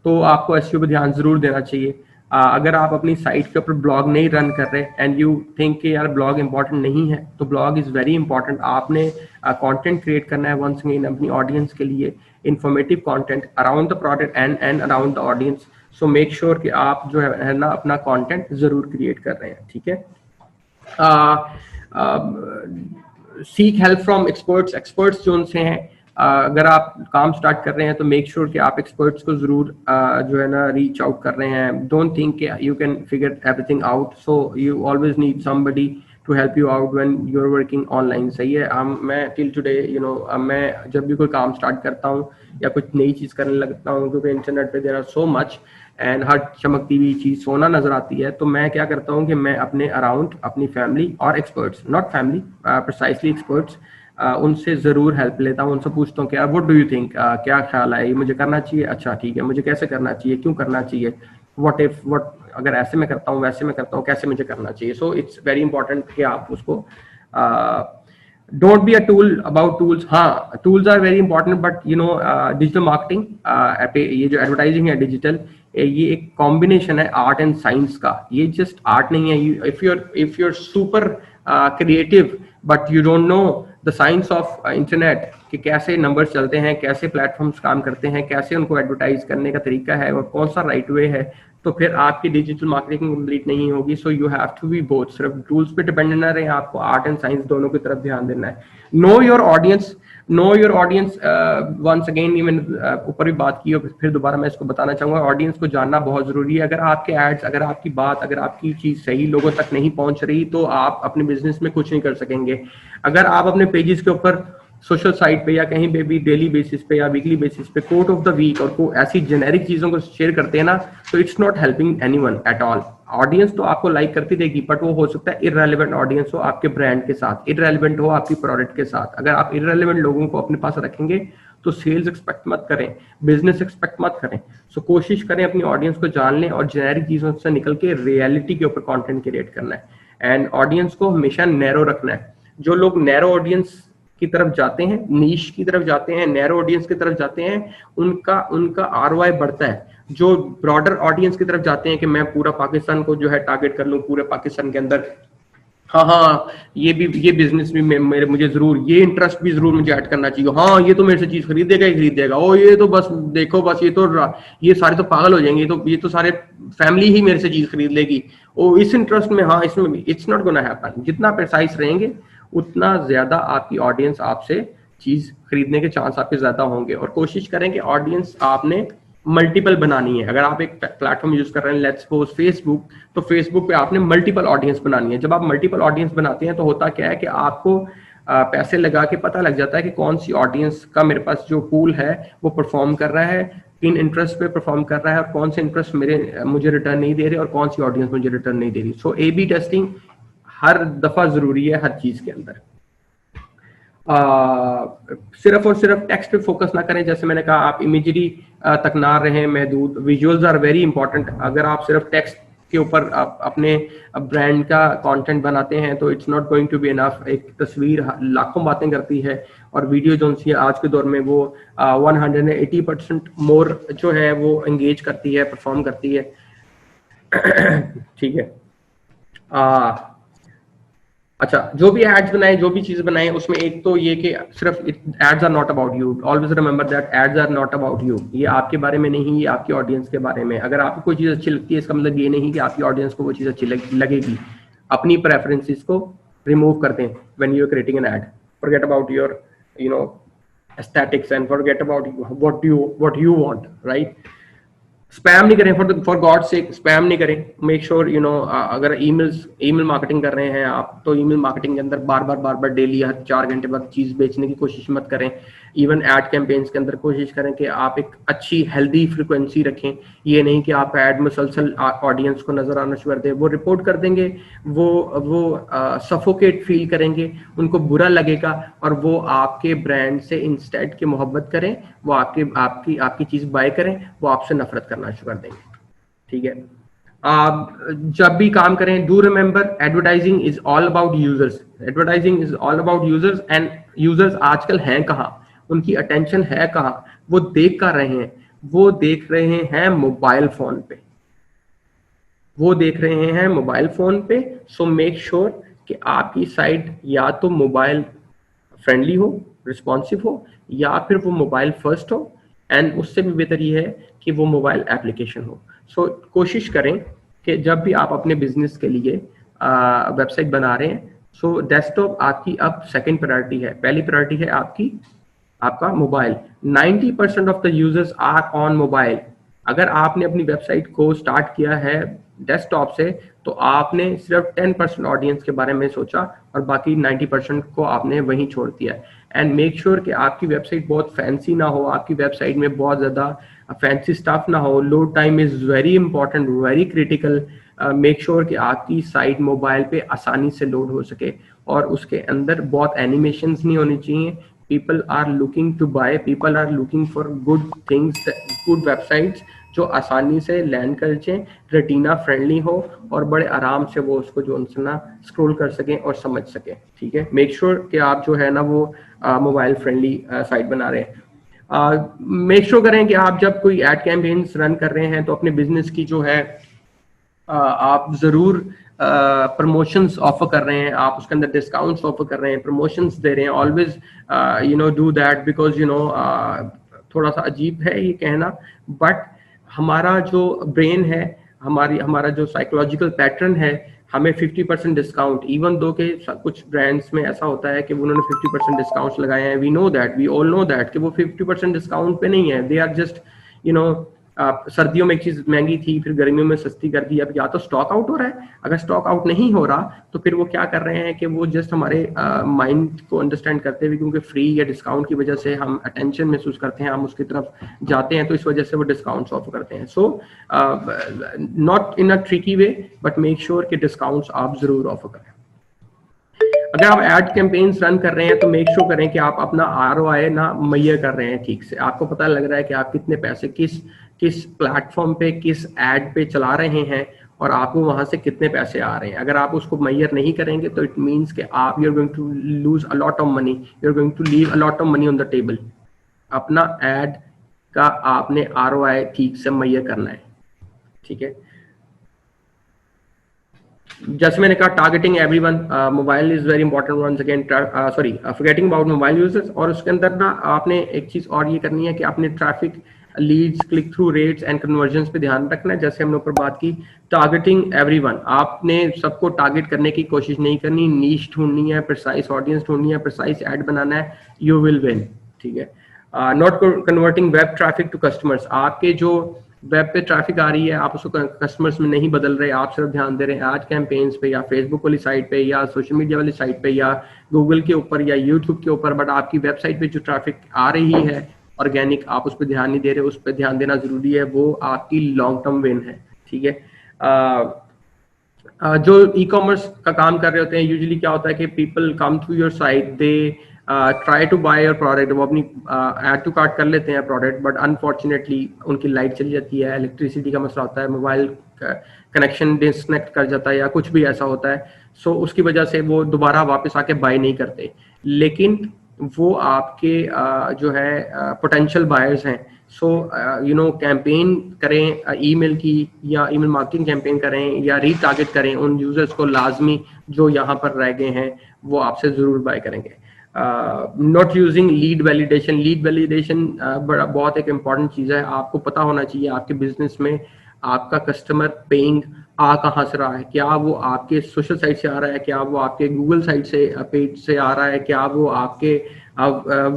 तो आपको SEO पे ध्यान जरूर देना चाहिए। अगर आप अपनी साइट के ऊपर ब्लॉग नहीं रन कर रहे एंड यू थिंक कि यार ब्लॉग इंपॉर्टेंट नहीं है, तो ब्लॉग इज वेरी इंपॉर्टेंट। आपने कंटेंट क्रिएट करना है वंस अगेन अपनी ऑडियंस के लिए, informative content around the product and around the audience. So make sure कि आप जो है ना अपना कंटेंट जरूर क्रिएट कर रहे हैं, ठीक है। Seek help from experts. Experts जो उनसे हैं, अगर आप काम स्टार्ट कर रहे हैं तो मेक श्योर कि आप एक्सपर्ट्स को जरूर जो है ना रीच आउट कर रहे हैं। Don't think you can figure everything out, so you always need somebody to help you out when you are working online, सही है। मैं टिल टुडे मैं जब भी कोई काम स्टार्ट करता हूँ या कुछ नई चीज करने लगता हूँ, क्योंकि इंटरनेट पे there are so much and हर चमकती हुई चीज सोना नजर आती है, तो मैं क्या करता हूँ कि मैं अपने अराउंड अपनी फैमिली और experts, not family precisely experts, उनसे जरूर हेल्प लेता हूँ। उनसे पूछता हूँ कि यार व्हाट डू यू थिंक, क्या ख्याल है, ये मुझे करना चाहिए, अच्छा ठीक है, मुझे कैसे करना चाहिए, क्यों करना चाहिए, व्हाट अगर ऐसे मैं करता हूँ, वैसे मैं करता हूँ, कैसे मुझे करना चाहिए। सो इट्स वेरी इंपॉर्टेंट कि आप उसको don't be a tool about tools. हाँ, tools are very important, but you know digital marketing, ये जो एडवर्टाइजिंग है डिजिटल, ये एक कॉम्बिनेशन है आर्ट एंड साइंस का। ये जस्ट आर्ट नहीं है। If you are super creative but you don't know the science of internet कि कैसे नंबर्स चलते हैं, कैसे प्लेटफॉर्म्स काम करते हैं, कैसे उनको एडवर्टाइज करने का तरीका है और कौन सा राइट वे है, तो फिर आपकी डिजिटल मार्केटिंग कंप्लीट नहीं होगी। So you have to be both, सिर्फ टूल्स पे डिपेंडेंट ना रहे, आपको आर्ट एंड साइंस दोनों की तरफ ध्यान देना है। Know your audience, know your audience, once again ये मैंने ऊपर भी बात की और फिर दोबारा मैं इसको बताना चाहूंगा, ऑडियंस को जानना बहुत जरूरी है। अगर आपके एड्स, अगर आपकी बात, अगर आपकी चीज सही लोगों तक नहीं पहुंच रही तो आप अपने बिजनेस में कुछ नहीं कर सकेंगे। अगर आप अपने पेजेस के ऊपर, सोशल साइट पे या कहीं पे भी डेली बेसिस पे या वीकली बेसिस पे कोट ऑफ द वीक और को ऐसी जेनेरिक चीजों को शेयर करते हैं ना, तो it's not helping anyone at all. Audience तो आपको लाइक करती रहेगी, बट वो हो सकता है इररेलेवेंट ऑडियंस हो आपके ब्रांड के साथ, इररेलेवेंट हो आपकी प्रोडक्ट के साथ। अगर आप इररेलेवेंट लोगों को अपने पास रखेंगे तो सेल्स एक्सपेक्ट मत करें, बिजनेस एक्सपेक्ट मत करें। सो कोशिश करें अपनी ऑडियंस को जान लें और जेनेरिक चीजों से निकल के रियलिटी के ऊपर कंटेंट क्रिएट करना है। एंड ऑडियंस को हमेशा नैरो रखना है। जो लोग नैरो ऑडियंस की तरफ जाते हैं, नीश की तरफ जाते हैं, नैरो ऑडियंस की तरफ जाते हैं, उनका आरओआई बढ़ता है। जो ब्रॉडर ऑडियंस की तरफ जाते हैं कि मैं पूरा पाकिस्तान को जो है टारगेट कर लूं, पूरे पाकिस्तान के अंदर हाँ ये बिजनेस भी मेरे मुझे जरूर, ये इंटरेस्ट भी जरूर मुझे ऐड करना चाहिए, हाँ ये तो मेरे से चीज खरीदेगा ही खरीदेगा, ओ ये तो बस देखो बस ये सारे तो पागल हो जाएंगे, ये तो सारे फैमिली ही मेरे से चीज खरीद लेगी, ओ इस इंटरेस्ट में, हाँ इसमें भी, इट्स नॉट गोना हैपन। जितना प्रिसाइज रहेंगे उतना ज्यादा आपकी ऑडियंस आपसे चीज खरीदने के चांस आपके ज्यादा होंगे। और कोशिश करें कि ऑडियंस आपने मल्टीपल बनानी है। अगर आप एक प्लेटफॉर्म यूज कर रहे हैं, लेट्स सपोज फेसबुक, तो फेसबुक पे आपने मल्टीपल ऑडियंस बनानी है। जब आप मल्टीपल ऑडियंस बनाते हैं तो होता क्या है कि आपको पैसे लगा के पता लग जाता है कि कौन सी ऑडियंस का मेरे पास जो पूल है वो परफॉर्म कर रहा है, किन इंटरेस्ट पे परफॉर्म कर रहा है, और कौन से इंटरेस्ट मुझे रिटर्न नहीं दे रहे और कौन सी ऑडियंस मुझे रिटर्न नहीं दे रही। सो ए बी टेस्टिंग हर दफा जरूरी है हर चीज के अंदर। सिर्फ और सिर्फ टेक्स्ट पे फोकस ना करें, जैसे मैंने कहा आप इमेजरी तक ना रहें महदूद, विजुअल्स आर वेरी इंपॉर्टेंट। अगर आप सिर्फ टेक्स्ट के ऊपर अपने ब्रांड का कंटेंट बनाते हैं तो it's not going to be enough. एक तस्वीर लाखों बातें करती है और वीडियो जो सी आज के दौर में वो 180% मोर जो है वो एंगेज करती है, परफॉर्म करती है। ठीक है। अच्छा, जो भी एड्स बनाए, जो भी चीज बनाए, उसमें एक तो ये कि सिर्फ ads are not about you, always remember that ads are not about you. ये आपके बारे में नहीं, ये आपकी ऑडियंस के बारे में। अगर आपको कोई चीज अच्छी लगती है इसका मतलब ये नहीं कि आपकी ऑडियंस को वो चीज अच्छी लगेगी। अपनी प्रेफरेंसेस को रिमूव करते हैं when you are creating an ad. Forget about your aesthetics and forget about what you want, right. Spam नहीं करें, फॉर गॉड सेक स्पैम नहीं करें। मेक श्योर अगर ईमेल मार्केटिंग कर रहे हैं आप तो ईमेल मार्केटिंग के अंदर बार बार डेली हर 4 घंटे बाद चीज बेचने की कोशिश मत करें। इवन एड कैंपेन्स के अंदर कोशिश करें कि आप एक अच्छी हेल्दी फ्रिक्वेंसी रखें। ये नहीं कि आपका एड मुसलसल ऑडियंस को नजर आना शुरू कर दे, वो रिपोर्ट कर देंगे, वो सफोकेट फील करेंगे, उनको बुरा लगेगा और वो आपके ब्रांड से इंस्टेड की मोहब्बत करें, वो आपकी चीज बाय करें, वो आपसे नफरत करना शुरू कर देंगे। ठीक है। जब भी काम करें, do remember advertising is all about users. Advertising is all about users and users आजकल हैं कहाँ, उनकी अटेंशन है कहाँ, वो देख कर रहे हैं, वो देख रहे हैं मोबाइल फोन पे, वो देख रहे हैं मोबाइल फोन पे। सो मेक श्योर कि आपकी साइट या तो मोबाइल फ्रेंडली हो, रिस्पॉन्सिव हो, या फिर वो मोबाइल फर्स्ट हो, एंड उससे भी बेहतर ये है कि वो मोबाइल एप्लीकेशन हो। सो कोशिश करें कि जब भी आप अपने बिजनेस के लिए वेबसाइट बना रहे हैं, सो डेस्कटॉप आपकी अब सेकंड प्रायोरिटी है। पहली प्रायोरिटी है आपका mobile. 90% of the users are on mobile. अगर आपने अपनी वेबसाइट को स्टार्ट किया है डेस्कटॉप से तो आपने सिर्फ 10% ऑडियंस के बारे में सोचा और बाकी 90% को आपने वहीं छोड़ दिया। एंड मेक श्योर कि आपकी वेबसाइट बहुत फैंसी ना हो, आपकी वेबसाइट में बहुत ज्यादा फैंसी स्टफ ना हो। Load time is very important, very critical. Make sure कि आपकी साइट मोबाइल पे आसानी से लोड हो सके और उसके अंदर बहुत एनिमेशंस नहीं होनी चाहिए। People are looking to buy, people are looking for good things, good websites जो आसानी से लैंड कर जाए, रेटिना फ्रेंडली हो और बड़े आराम से वो उसको जो उनसे ना स्क्रॉल कर सकें और समझ सकें। ठीक है। मेक श्योर कि आप जो है ना वो मोबाइल फ्रेंडली साइट बना रहे हैं। मेक श्योर करें कि आप जब कोई एड कैंपेन्स रन कर रहे हैं तो अपने बिजनेस की जो है आप जरूर प्रमोशंस ऑफर कर रहे हैं, आप उसके अंदर डिस्काउंट्स ऑफर कर रहे हैं, प्रमोशंस दे रहे हैं। ऑलवेज डू दैट बिकॉज थोड़ा सा अजीब है ये कहना, बट हमारा जो ब्रेन है, हमारा जो साइकोलॉजिकल पैटर्न है, हमें 50% डिस्काउंट, इवन दो के कुछ ब्रांड्स में ऐसा होता है कि उन्होंने 50% डिस्काउंट्स लगाए हैं। We know that, we all know that कि वो 50% डिस्काउंट पे नहीं है, दे आर जस्ट सर्दियों में एक चीज महंगी थी फिर गर्मियों में सस्ती कर दी। अब या तो स्टॉक आउट हो रहा है, अगर स्टॉक आउट नहीं हो रहा तो फिर वो क्या कर रहे हैं कि वो जस्ट हमारे माइंड को अंडरस्टैंड करते हुए, क्योंकि फ्री या डिस्काउंट की वजह से हम अटेंशन महसूस करते हैं, हम उसकी तरफ जाते हैं, तो इस वजह से वो डिस्काउंट्स ऑफर करते हैं। So not in a tricky way but make sure कि डिस्काउंट्स आप जरूर ऑफर करें। अगर आप एड कैंपेन्स रन कर रहे हैं तो मेक श्योर करें कि आप अपना ROI ना मुहैया कर रहे हैं ठीक से। आपको पता लग रहा है कि आप कितने पैसे किस प्लेटफॉर्म पे, किस एड पे चला रहे हैं और आपको वहां से कितने पैसे आ रहे हैं। अगर आप उसको मेजर नहीं करेंगे तो इट मीन्स कि आप you are going to lose a lot of money, you are going to leave a lot of money on the table. अपना एड का आपने ROI ठीक से मेजर करना है, ठीक है। जैसे मैंने कहा targeting everyone, mobile is very important once again, sorry forgetting about mobile users. और उसके अंदर ना आपने एक चीज और ये करनी है कि आपने traffic, leads, click through rates and conversions पे ध्यान रखना है। जैसे हमने ऊपर बात की टारगेटिंग एवरीवन, आपने सबको टारगेट करने की कोशिश नहीं करनी, नीश ढूंढनी है, प्रिसाइज ऑडियंस ढूंढनी है, प्रिसाइज एड बनाना है, यू विल विन, ठीक है। Not converting web traffic to customers, आपके जो वेब पे ट्रैफिक आ रही है आप उसको कस्टमर्स में नहीं बदल रहे, आप सिर्फ ध्यान दे रहे हैं आज कैंपेन्स पे या फेसबुक वाली साइट पे या सोशल मीडिया वाली साइट पे या गूगल के ऊपर या यूट्यूब के ऊपर, बट आपकी वेबसाइट पे जो ट्रैफिक आ रही है ऑर्गेनिक, आप उस पर ध्यान नहीं दे रहे, उस पर ध्यान देना जरूरी है, वो आपकी लॉन्ग टर्म विन है, ठीक है। जो ई कॉमर्स का काम कर रहे होते हैं यूजुअली क्या होता है कि people come to your site, they try to buy your product, वो अपनी ऐड टू कार्ट कर लेते हैं प्रोडक्ट, बट अनफॉर्चुनेटली उनकी लाइट चली जाती है, इलेक्ट्रिसिटी का मसला होता है, मोबाइल कनेक्शन डिस्कनेक्ट कर जाता है या कुछ भी ऐसा होता है, सो उसकी वजह से वो दोबारा वापस आके बाय नहीं करते। लेकिन वो आपके जो है पोटेंशियल बायर्स हैं, सो यू नो कैंपेन करें ईमेल की या ईमेल मार्केटिंग कैंपेन करें या रीटारगेट करें उन यूजर्स को, लाजमी जो यहाँ पर रह गए हैं वो आपसे जरूर बाय करेंगे। Not using lead validation, lead validation बहुत एक इंपॉर्टेंट चीज़ है, आपको पता होना चाहिए आपके बिजनेस में आपका कस्टमर पेइंग आ कहाँ से रहा है, क्या वो आपके सोशल साइट से आ रहा है, क्या वो आपके गूगल साइट से पेज से आ रहा है, क्या वो आपके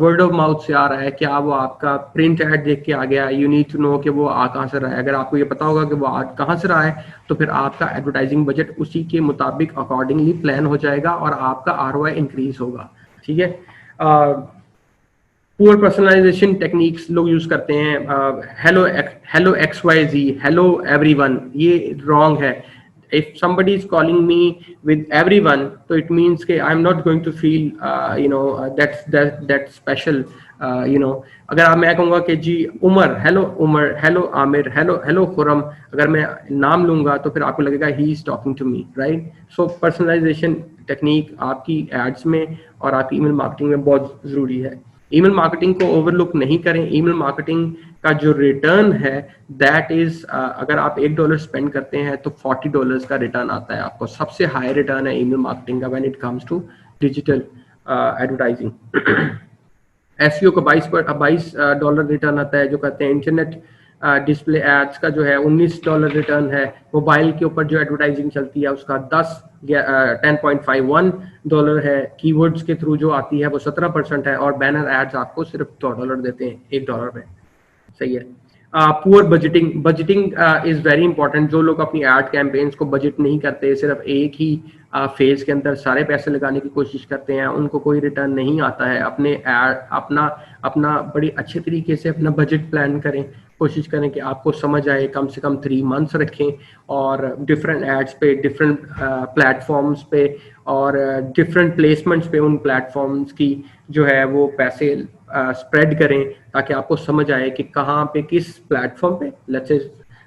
वर्ड ऑफ माउथ से आ रहा है, क्या वो आपका प्रिंट ऐड देख के आ गया, यू नीड टू नो कि वो आ कहाँ से रहा है। अगर आपको ये पता होगा कि वो आ कहाँ से रहा है तो फिर आपका एडवर्टाइजिंग बजट उसी के मुताबिक अकॉर्डिंगली प्लान हो जाएगा और आपका ROI इंक्रीज होगा, ठीक है। पुअर पर्सनलाइजेशन टेक्निक्स लोग यूज करते हैं, हेलो XYZ, हेलो एवरीवन, ये रॉन्ग है। if somebody is calling me with everyone, so it means that I'm not going to feel that's special, अगर मैं कहूँगा कि जी उमर, हेलो आमिर, हेलो खुरम, अगर मैं नाम लूंगा तो फिर आपको लगेगा he is talking to me, right. So personalization technique आपकी एड्स में और आपकी ईमेल मार्केटिंग में बहुत जरूरी है। ईमेल मार्केटिंग को ओवरलुक नहीं करें। ईमेल मार्केटिंग का जो रिटर्न है दैट इज, अगर आप $1 स्पेंड करते हैं तो $40 का रिटर्न आता है आपको। सबसे हाई रिटर्न है ईमेल मार्केटिंग का when it comes to digital advertising. SEO का $22 रिटर्न आता है। जो कहते हैं इंटरनेट डिस्प्ले एड्स का जो है $19 रिटर्न है। मोबाइल के ऊपर जो एडवर्टाइजिंग चलती है उसका $10.51 है। कीवर्ड्स के थ्रू जो आती है वो 17% है और बैनर एड्स आपको सिर्फ $2 देते हैं, $1 में, सही है। Poor budgeting is very important. जो लोग अपनी एड कैंपेन्स को बजट नहीं करते, सिर्फ एक ही फेज के अंदर सारे पैसे लगाने की कोशिश करते हैं, उनको कोई रिटर्न नहीं आता है। अपना बड़ी अच्छे तरीके से अपना बजट प्लान करें, कोशिश करें कि आपको समझ आए, कम से कम 3 मंथ्स रखें और डिफरेंट एड्स पे, डिफरेंट प्लेटफॉर्म्स पे और डिफरेंट प्लेसमेंट्स पे उन प्लेटफॉर्म्स की जो है वो पैसे स्प्रेड करें ताकि आपको समझ आए कि कहाँ पे, किस प्लेटफॉर्म पे। लेट्स से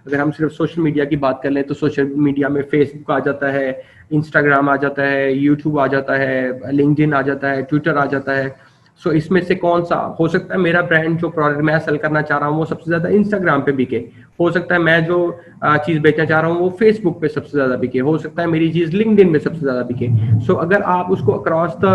अगर हम सिर्फ सोशल मीडिया की बात कर लें तो सोशल मीडिया में फेसबुक आ जाता है, इंस्टाग्राम आ जाता है, यूट्यूब आ जाता है, लिंक्डइन आ जाता है, ट्विटर आ जाता है। सो इसमें से कौन सा हो सकता है मेरा ब्रांड जो प्रोडक्ट मैं सेल करना चाह रहा हूँ वो सबसे ज्यादा इंस्टाग्राम पे बिके, हो सकता है मैं जो चीज बेचना चाह रहा हूँ वो फेसबुक पे सबसे ज्यादा बिके, हो सकता है मेरी चीज लिंक्डइन में सबसे ज्यादा बिके। सो अगर आप उसको अक्रॉस द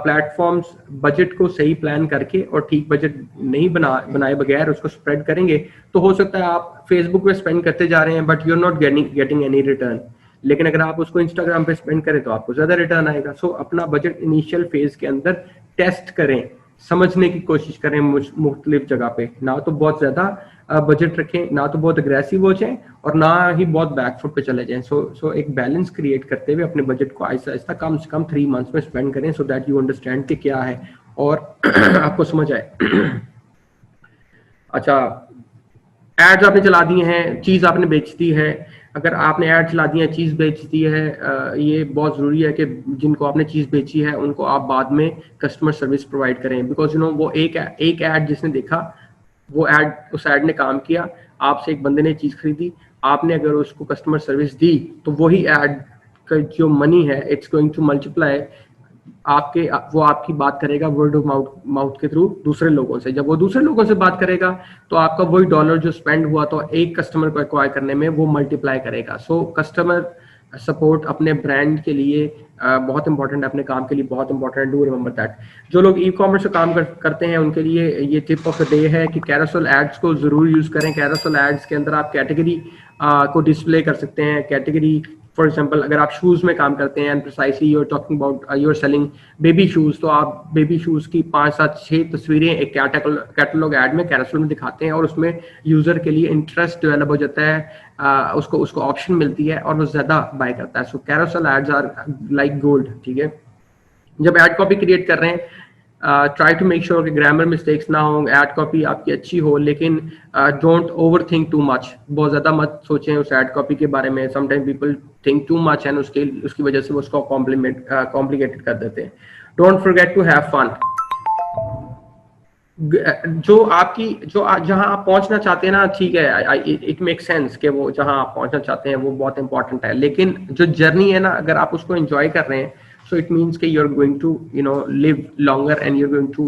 प्लेटफॉर्म्स बजट को सही प्लान करके और ठीक बजट नहीं बनाए बगैर उसको स्प्रेड करेंगे तो हो सकता है आप फेसबुक पे स्पेंड करते जा रहे हैं but you are not getting any return. लेकिन अगर आप उसको इंस्टाग्राम पे स्पेंड करें तो आपको ज्यादा रिटर्न आएगा। सो अपना बजट इनिशियल फेज के अंदर टेस्ट करें, समझने की कोशिश करें मुख्तलिफ जगह पे, ना तो बहुत ज्यादा बजट रखें, ना तो बहुत अग्रेसिव हो जाएं और ना ही बहुत बैकफुट पे चले जाएं। सो एक बैलेंस क्रिएट करते हुए अपने बजट को आहिस्ता आहिस्ता कम से कम 3 मंथ्स में स्पेंड करें सो दैट यू अंडरस्टैंड कि क्या है और आपको समझ आए। अच्छा, एड्स आपने चला दिए हैं, चीज आपने बेच दी है। अगर आपने ऐड चला दी है, चीज बेच दी है, ये बहुत जरूरी है कि जिनको आपने चीज बेची है उनको आप बाद में कस्टमर सर्विस प्रोवाइड करें। बिकॉज यू नो वो एक ऐड जिसने देखा, वो ऐड, उस ऐड ने काम किया, आपसे एक बंदे ने चीज खरीदी, आपने अगर उसको कस्टमर सर्विस दी तो वही ऐड का जो मनी है इट्स गोइंग टू मल्टीप्लाई, वो आपकी बात करेगा वर्ड ऑफ माउथ के थ्रू दूसरे लोगों से। जब वो दूसरे लोगों से बात करेगा तो आपका वही डॉलर जो स्पेंड हुआ तो एक कस्टमर को एक्वायर करने में वो मल्टीप्लाई करेगा। सो कस्टमर सपोर्ट अपने ब्रांड के लिए बहुत इंपॉर्टेंट है, अपने काम के लिए बहुत इंपॉर्टेंट है। Do remember that. जो लोग ई कॉमर्स से काम करते हैं उनके लिए ये टिप ऑफ द डे है कि कैरोसेल एड्स को जरूर यूज करें। कैरोसेल एड्स के अंदर आप कैटेगरी को डिस्प्ले कर सकते हैं। कैटेगरी फॉर एग्जाम्पल अगर आप शूज में काम करते हैं and precisely you are talking about you are selling baby shoes, तो आप बेबी शूज की 5, 7, 6 तस्वीरें एक कैटलॉग ऐड में कैरोसेल में दिखाते हैं और उसमें यूजर के लिए इंटरेस्ट डेवलप हो जाता है, उसको ऑप्शन मिलती है और वो ज्यादा बाय करता है। So carousel ads are like gold. ठीक है, जब एड कॉपी क्रिएट कर रहे हैं ट्राई टू मेक श्योर कि ग्रामर मिस्टेक्स ना हो, एड कॉपी आपकी अच्छी हो, लेकिन don't overthink too much. बहुत ज्यादा मत सोचें उस एड कॉपी के बारे में। Sometime people think too much and उसकी वजह से वो उसको कॉम्प्लिकेटेड कर देते हैं। Don't forget to have fun. जहां आप पहुंचना चाहते हैं ना, ठीक है, इट मेक सेंस कि वो जहां आप पहुंचना चाहते हैं वो बहुत इंपॉर्टेंट है, लेकिन जो जर्नी है ना अगर आप उसको एंजॉय कर रहे हैं so it means कि you're going to live longer and you're going to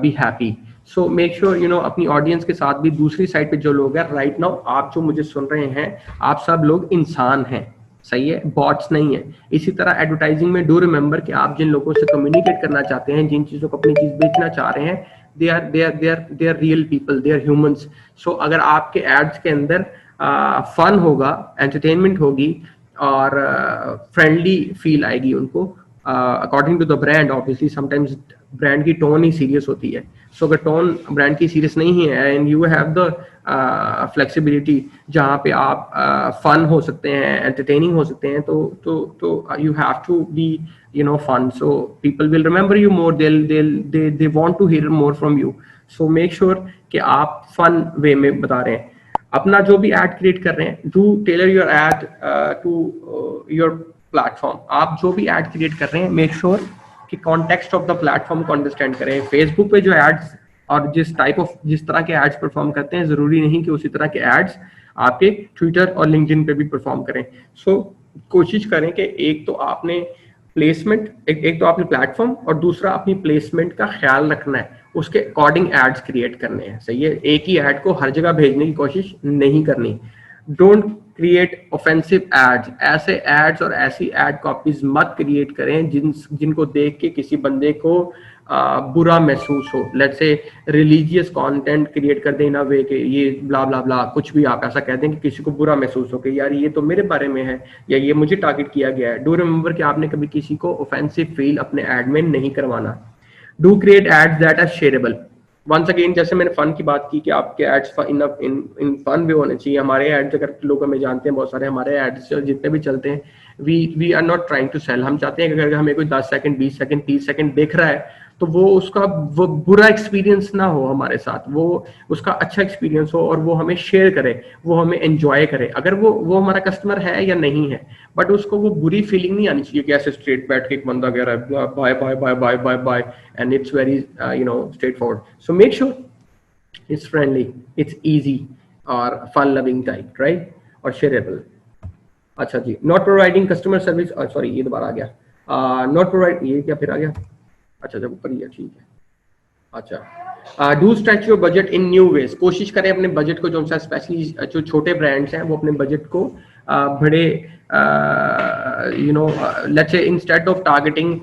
be happy. So make sure अपनी ऑडियंस के साथ भी दूसरी साइड पे जो लोग हैं राइट नाउ आप जो मुझे सुन रहे हैं आप सब लोग इंसान हैं, सही है, बॉट्स नहीं है। इसी तरह एडवर्टाइजिंग में डू रिमेंबर कि आप जिन लोगों से कम्युनिकेट करना चाहते हैं, जिन चीजों को अपनी चीज बेचना चाह रहे हैं, they are real people, they are humans. So अगर आपके एड्स के अंदर फन होगा, एंटरटेनमेंट होगी और फ्रेंडली फील आएगी उनको according to the brand. Obviously sometimes brand की टोन ही सीरियस होती है। सो अगर टोन ब्रांड की सीरियस नहीं है and you have the flexibility जहाँ पे आप फन हो सकते हैं, एंटरटेनिंग हो सकते हैं, तो you have to be fun, so people will remember you more, they want to hear more from you. So make sure कि आप fun way में बता रहे हैं। अपना जो भी ad create कर रहे हैं, do tailor your ad to your platform. आप जो भी ad create कर रहे हैं make sure कि context of the platform को understand करें। Facebook पे जो ads और जिस तरह के ads perform करते हैं, जरूरी नहीं कि उसी तरह के ads आपके Twitter और LinkedIn पे भी perform करें। So कोशिश करें कि एक तो आपने प्लेसमेंट, एक तो आपने प्लेटफॉर्म और दूसरा अपनी प्लेसमेंट का ख्याल रखना है, उसके अकॉर्डिंग एड्स क्रिएट करने हैं, सही है। एक ही एड को हर जगह भेजने की कोशिश नहीं करनी। Don't create offensive ads. ऐसे एड्स और ऐसी एड कॉपीज मत क्रिएट करें जिनको देख के किसी बंदे को बुरा महसूस हो। Let's say religious content create कर देना वे कि ये ब्ला ब्ला ब्ला, कुछ भी आप ऐसा कह दें कि किसी को बुरा महसूस हो कि यार ये तो मेरे बारे में है या ये मुझे टारगेट किया गया है। डू रिमेंबर कि आपने कभी किसी को ऑफेंसिव फील अपने एड में नहीं करवाना। Do create ads that are shareable. Once again, जैसे मैंने फन की बात की कि आपके एड्स इन फन भी होने चाहिए। हमारे एड्स अगर लोग हमें जानते हैं, बहुत सारे हमारे एड्स जितने भी चलते हैं, we are not trying to sell. हम चाहते हैं कि अगर हमें कोई 10 सेकंड 20 सेकंड 30 सेकंड देख रहा है तो वो बुरा एक्सपीरियंस ना हो हमारे साथ, वो उसका अच्छा एक्सपीरियंस हो और वो हमें शेयर करे, वो हमें एंजॉय करे। अगर वो हमारा कस्टमर है या नहीं है, बट उसको वो बुरी फीलिंग नहीं आनी चाहिए कि ऐसे स्ट्रेट बैठ के एक बंदा कह रहा है buy buy buy buy buy buy and it's very straightforward. So make sure it's friendly, it's easy और फन लविंग टाइप, राइट, और शेयरेबल। अच्छा जी, not providing customer service, sorry ये दोबारा आ गया, नॉट प्रोवाइड, ये क्या फिर आ गया, अच्छा जब ऊपर ही है, ठीक है। अच्छा, do stretch your budget in new ways. कोशिश करें अपने बजट को, जो स्पेशली जो छोटे ब्रांड्स हैं वो अपने बजट को बड़े लेट्स से instead of targeting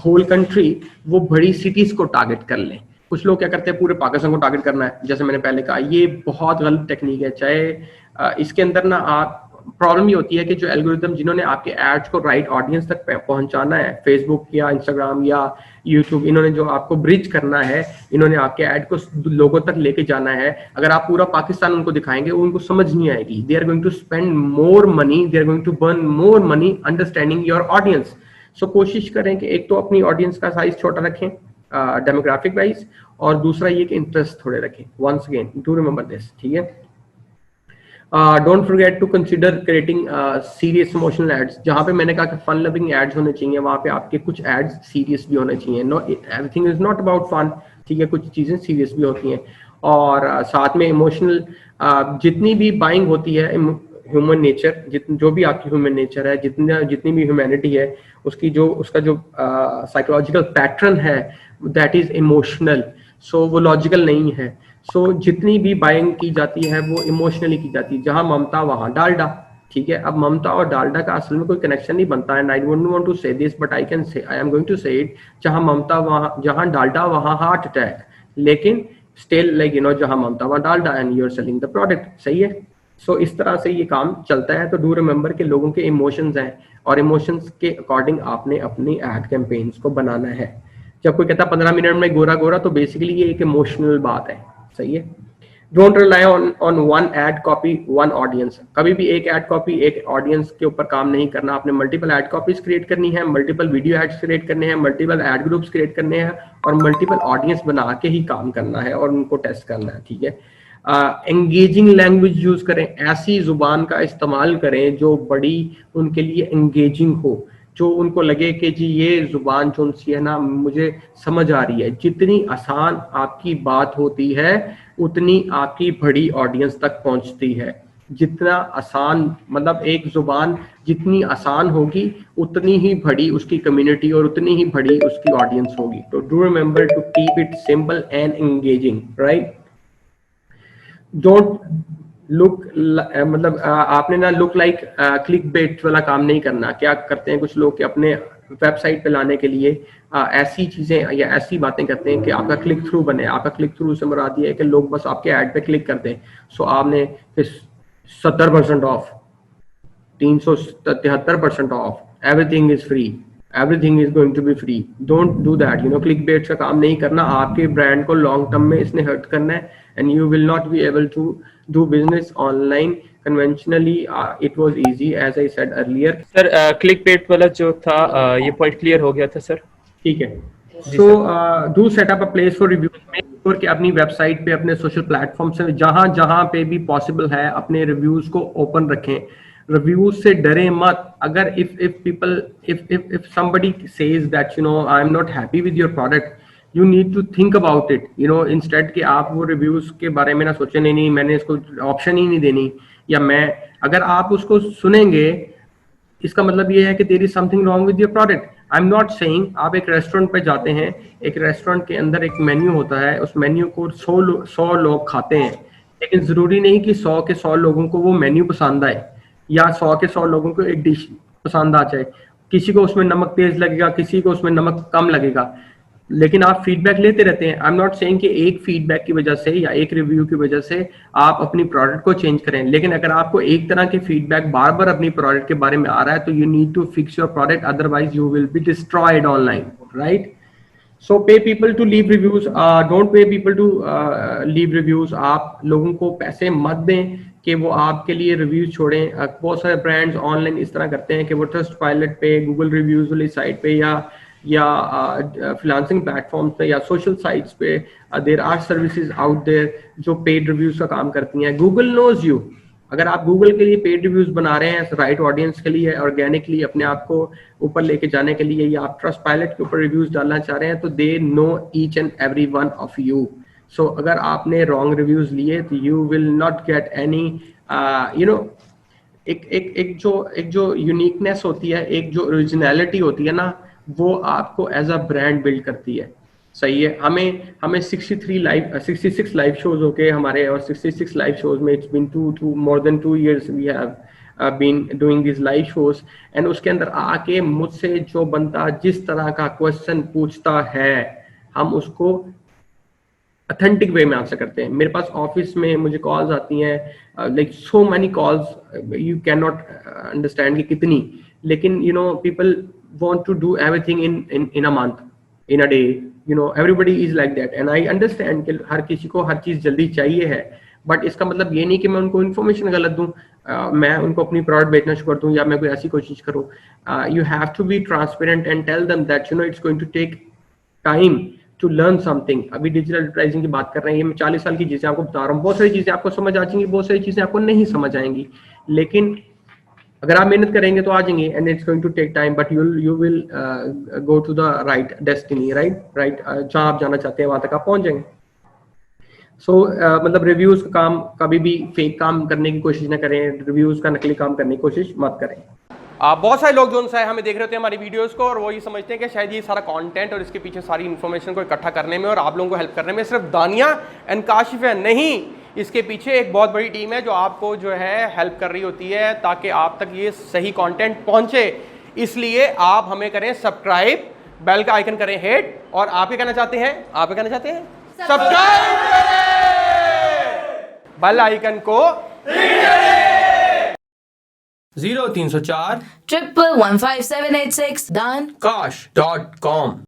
whole country, वो बड़ी सिटीज को टारगेट कर लें। कुछ लोग क्या करते हैं, पूरे पाकिस्तान को टारगेट करना है, जैसे मैंने पहले कहा, ये बहुत गलत टेक्निक है। चाहे इसके अंदर ना आप प्रॉब्लम ये होती है कि जो एल्गोरिथम जिन्होंने आपके एड्स को राइट ऑडियंस तक पहुंचाना है, फेसबुक या इंस्टाग्राम या यूट्यूब, इन्होंने जो आपको ब्रिज करना है, इन्होंने आपके ऐड को लोगों तक लेके जाना है। अगर आप पूरा पाकिस्तान उनको दिखाएंगे, उनको समझ नहीं आएगी। They are going to spend more money, they are going to burn more money understanding your audience. So कोशिश करें कि एक तो अपनी ऑडियंस का साइज छोटा रखें डेमोग्राफिक वाइज, और दूसरा ये कि इंटरेस्ट थोड़े रखें। Once again do remember this, ठीक है। Don't forget to consider creating serious emotional ads. जहाँ पे मैंने कहा कि फन लविंग एड्स होने चाहिए, वहाँ पे आपके कुछ एड्स सीरियस भी होने चाहिए। No, everything is not about fun, ठीक है, कुछ चीजें सीरियस भी होती हैं। और साथ में इमोशनल, जितनी भी बाइंग होती है ह्यूमन नेचर, जो भी आपकी ह्यूमन नेचर है, जितनी भी ह्यूमैनिटी है, उसका जो साइकोलॉजिकल पैटर्न है दैट इज इमोशनल, सो वो लॉजिकल नहीं है। सो जितनी भी बाइंग की जाती है वो इमोशनली की जाती है। जहां ममता वहां डालडा, ठीक है। अब ममता और डालडा का असल में कोई कनेक्शन नहीं बनता है। I don't want to say this but I am going to say it. जहां ममता वहां, जहां डालडा वहां हार्ट अटैक, लेकिन स्टिल लाइक जहां ममता वहां Dalda and you are selling the product, सही है। सो इस तरह से ये काम चलता है। तो डू रिमेंबर के लोगों के इमोशंस हैं और इमोशंस के अकॉर्डिंग आपने अपनी एड कैंपेन्स को बनाना है। जब कोई कहता 15 मिनट में गोरा गोरा, तो बेसिकली ये एक इमोशनल बात है, सही है। Don't rely on one ad copy one audience. कभी भी एक एड कॉपी एक ऑडियंस के ऊपर काम नहीं करना। आपने मल्टीपल एड कॉपीज क्रिएट करनी है, मल्टीपल वीडियो एड्स क्रिएट करने हैं, मल्टीपल एड ग्रुप्स क्रिएट करने हैं और मल्टीपल ऑडियंस बना के ही काम करना है और उनको टेस्ट करना है, ठीक है। एंगेजिंग लैंग्वेज यूज करें, ऐसी जुबान का इस्तेमाल करें जो बड़ी उनके लिए एंगेजिंग हो, जो उनको लगे कि जी ये जुबान जो सी है ना मुझे समझ आ रही है। जितनी आसान आपकी बात होती है उतनी आपकी बड़ी ऑडियंस तक पहुंचती है। जितना आसान मतलब एक जुबान जितनी आसान होगी उतनी ही बड़ी उसकी कम्युनिटी और उतनी ही बड़ी उसकी ऑडियंस होगी। तो do remember to keep it simple and engaging, right. Don't look मतलब आपने ना लुक लाइक क्लिक बेट वाला काम नहीं करना। क्या करते हैं कुछ लोग कि अपने वेबसाइट पे लाने के लिए ऐसी चीजें या ऐसी बातें करते हैं कि आपका क्लिक थ्रू बने। आपका क्लिक थ्रू से मुराद ये है कि लोग बस आपके ऐड पे क्लिक करते हैं। सो आपने फिर 70% off, 373% off, everything is free, everything is going to be free. Don't do that, clickbait का काम नहीं करना। आपके ब्रांड को लॉन्ग टर्म में इसने हर्ट करना है and you will not be able to do business online conventionally. It was easy as I said earlier. Sir clickbait वाला जो था ये पॉइंट क्लियर हो गया था सर, ठीक है। So do set up a place for review. Make sure कि अपनी वेबसाइट पे, अपने सोशल प्लेटफॉर्म से जहां जहां पे भी पॉसिबल है अपने रिव्यूज को ओपन रखें। रिव्यूज से डरे मत। अगर if people if somebody says that I am not happy with your product, you need to think about it, instead कि आप वो रिव्यूज के बारे में ना सोचें नहीं मैंने इसको ऑप्शन ही नहीं देनी, या मैं अगर आप उसको सुनेंगे इसका मतलब ये है कि there is something wrong with your product. I am not saying आप एक रेस्टोरेंट पे जाते हैं, एक रेस्टोरेंट के अंदर एक मेन्यू होता है, उस मेन्यू को 100 लोग खाते हैं, लेकिन जरूरी नहीं कि 100 के 100 लोगों को वो मेन्यू पसंद आए या 100 के 100 लोगों को एक डिश पसंद आ जाए। किसी को उसमें नमक तेज लगेगा, किसी को उसमें नमक कम लगेगा, लेकिन आप फीडबैक लेते रहते हैं। आई एम नॉट सेइंग कि एक फीडबैक की वजह से या एक रिव्यू की वजह से आप अपनी प्रोडक्ट को चेंज करें, लेकिन अगर आपको एक तरह के फीडबैक बार बार अपनी प्रोडक्ट के बारे में आ रहा है तो you need to fix your product, otherwise you will be destroyed online, right. So pay people to leave reviews, don't pay people to leave reviews. आप लोगों को पैसे मत दें कि वो आपके लिए रिव्यूज छोड़ें। बहुत सारे ब्रांड्स ऑनलाइन इस तरह करते हैं कि वो ट्रस्टपाइलट पे, गूगल रिव्यूज वाली साइट पे या फ्रीलांसिंग प्लेटफॉर्म्स पे या सोशल साइट्स पे there are services out there जो पेड रिव्यूज का काम करती हैं। Google knows you. अगर आप गूगल के लिए पेड रिव्यूज बना रहे हैं राइट ऑडियंस के लिए, ऑर्गेनिकली अपने आप को ऊपर लेके जाने के लिए, या आप ट्रस्टपाइलट के ऊपर रिव्यूज डालना चाह रहे हैं, तो they know each and every one of you. So अगर आपने रॉन्ग रिव्यूज लिए तो you will not get any एक जो यूनिकनेस होती है, एक जो ओरिजिनलिटी होती है ना, वो आपको एज अ ब्रांड बिल्ड करती है, सही है। हमें 66 लाइव शोज हो गए हमारे, और 66 लाइव शोज में it's been more than 2 years we have been doing this live shows. And उसके अंदर आके मुझसे जो बंदा जिस तरह का क्वेश्चन पूछता है हम उसको अथेंटिक वे में आंसर करते हैं। मेरे पास ऑफिस में मुझे कॉल्स आती हैं, like so many calls, you can not understand कि कितनी, लेकिन people want to do everything in a month, in a day, everybody is like that and I understand कि हर किसी को हर चीज जल्दी चाहिए है, बट इसका मतलब ये नहीं कि मैं उनको इन्फॉर्मेशन गलत दूं, मैं उनको अपनी प्रोडक्ट बेचना शुरू कर दूं या मैं कोई ऐसी कोशिश करूं। You have to be transparent and tell them that it's going to take time to learn something. अभी डिजिटल एडवर्टाइजिंग की बात कर रहे हैं, ये मैं 40 साल की चीजें आपको बता रहा हूँ। बहुत सारी चीजें आपको समझ आ जाएंगी, बहुत सारी चीजें आपको नहीं समझ आएंगी, लेकिन अगर आप मेहनत करेंगे तो आ जाएंगे। And it's going to take time but you will go to the right destiny, right जहां आप जाना चाहते हैं वहां तक आप पहुंच जाएंगे। मतलब रिव्यूज का काम कभी भी फेक काम करने की कोशिश ना करें, रिव्यूज का नकली काम करने की कोशिश मत करें। बहुत सारे लोग जो हमें देख रहे होते हैं हमारी वीडियोस को, और वो ये समझते हैं कि शायद ये सारा कंटेंट और इसके पीछे सारी इन्फॉर्मेशन को इकट्ठा करने में और आप लोगों को हेल्प करने में सिर्फ दानिया एंड काशिफ है। नहीं, इसके पीछे एक बहुत बड़ी टीम है जो आपको जो है हेल्प कर रही होती है ताकि आप तक ये सही कंटेंट पहुंचे। इसलिए आप हमें करें सब्सक्राइब, बेल का आइकन करें हिट, और आप क्या कहना चाहते हैं? आप क्या कहना चाहते हैं? सब्सक्राइब करें, बेल आइकन को 0304 1115786 done kash.com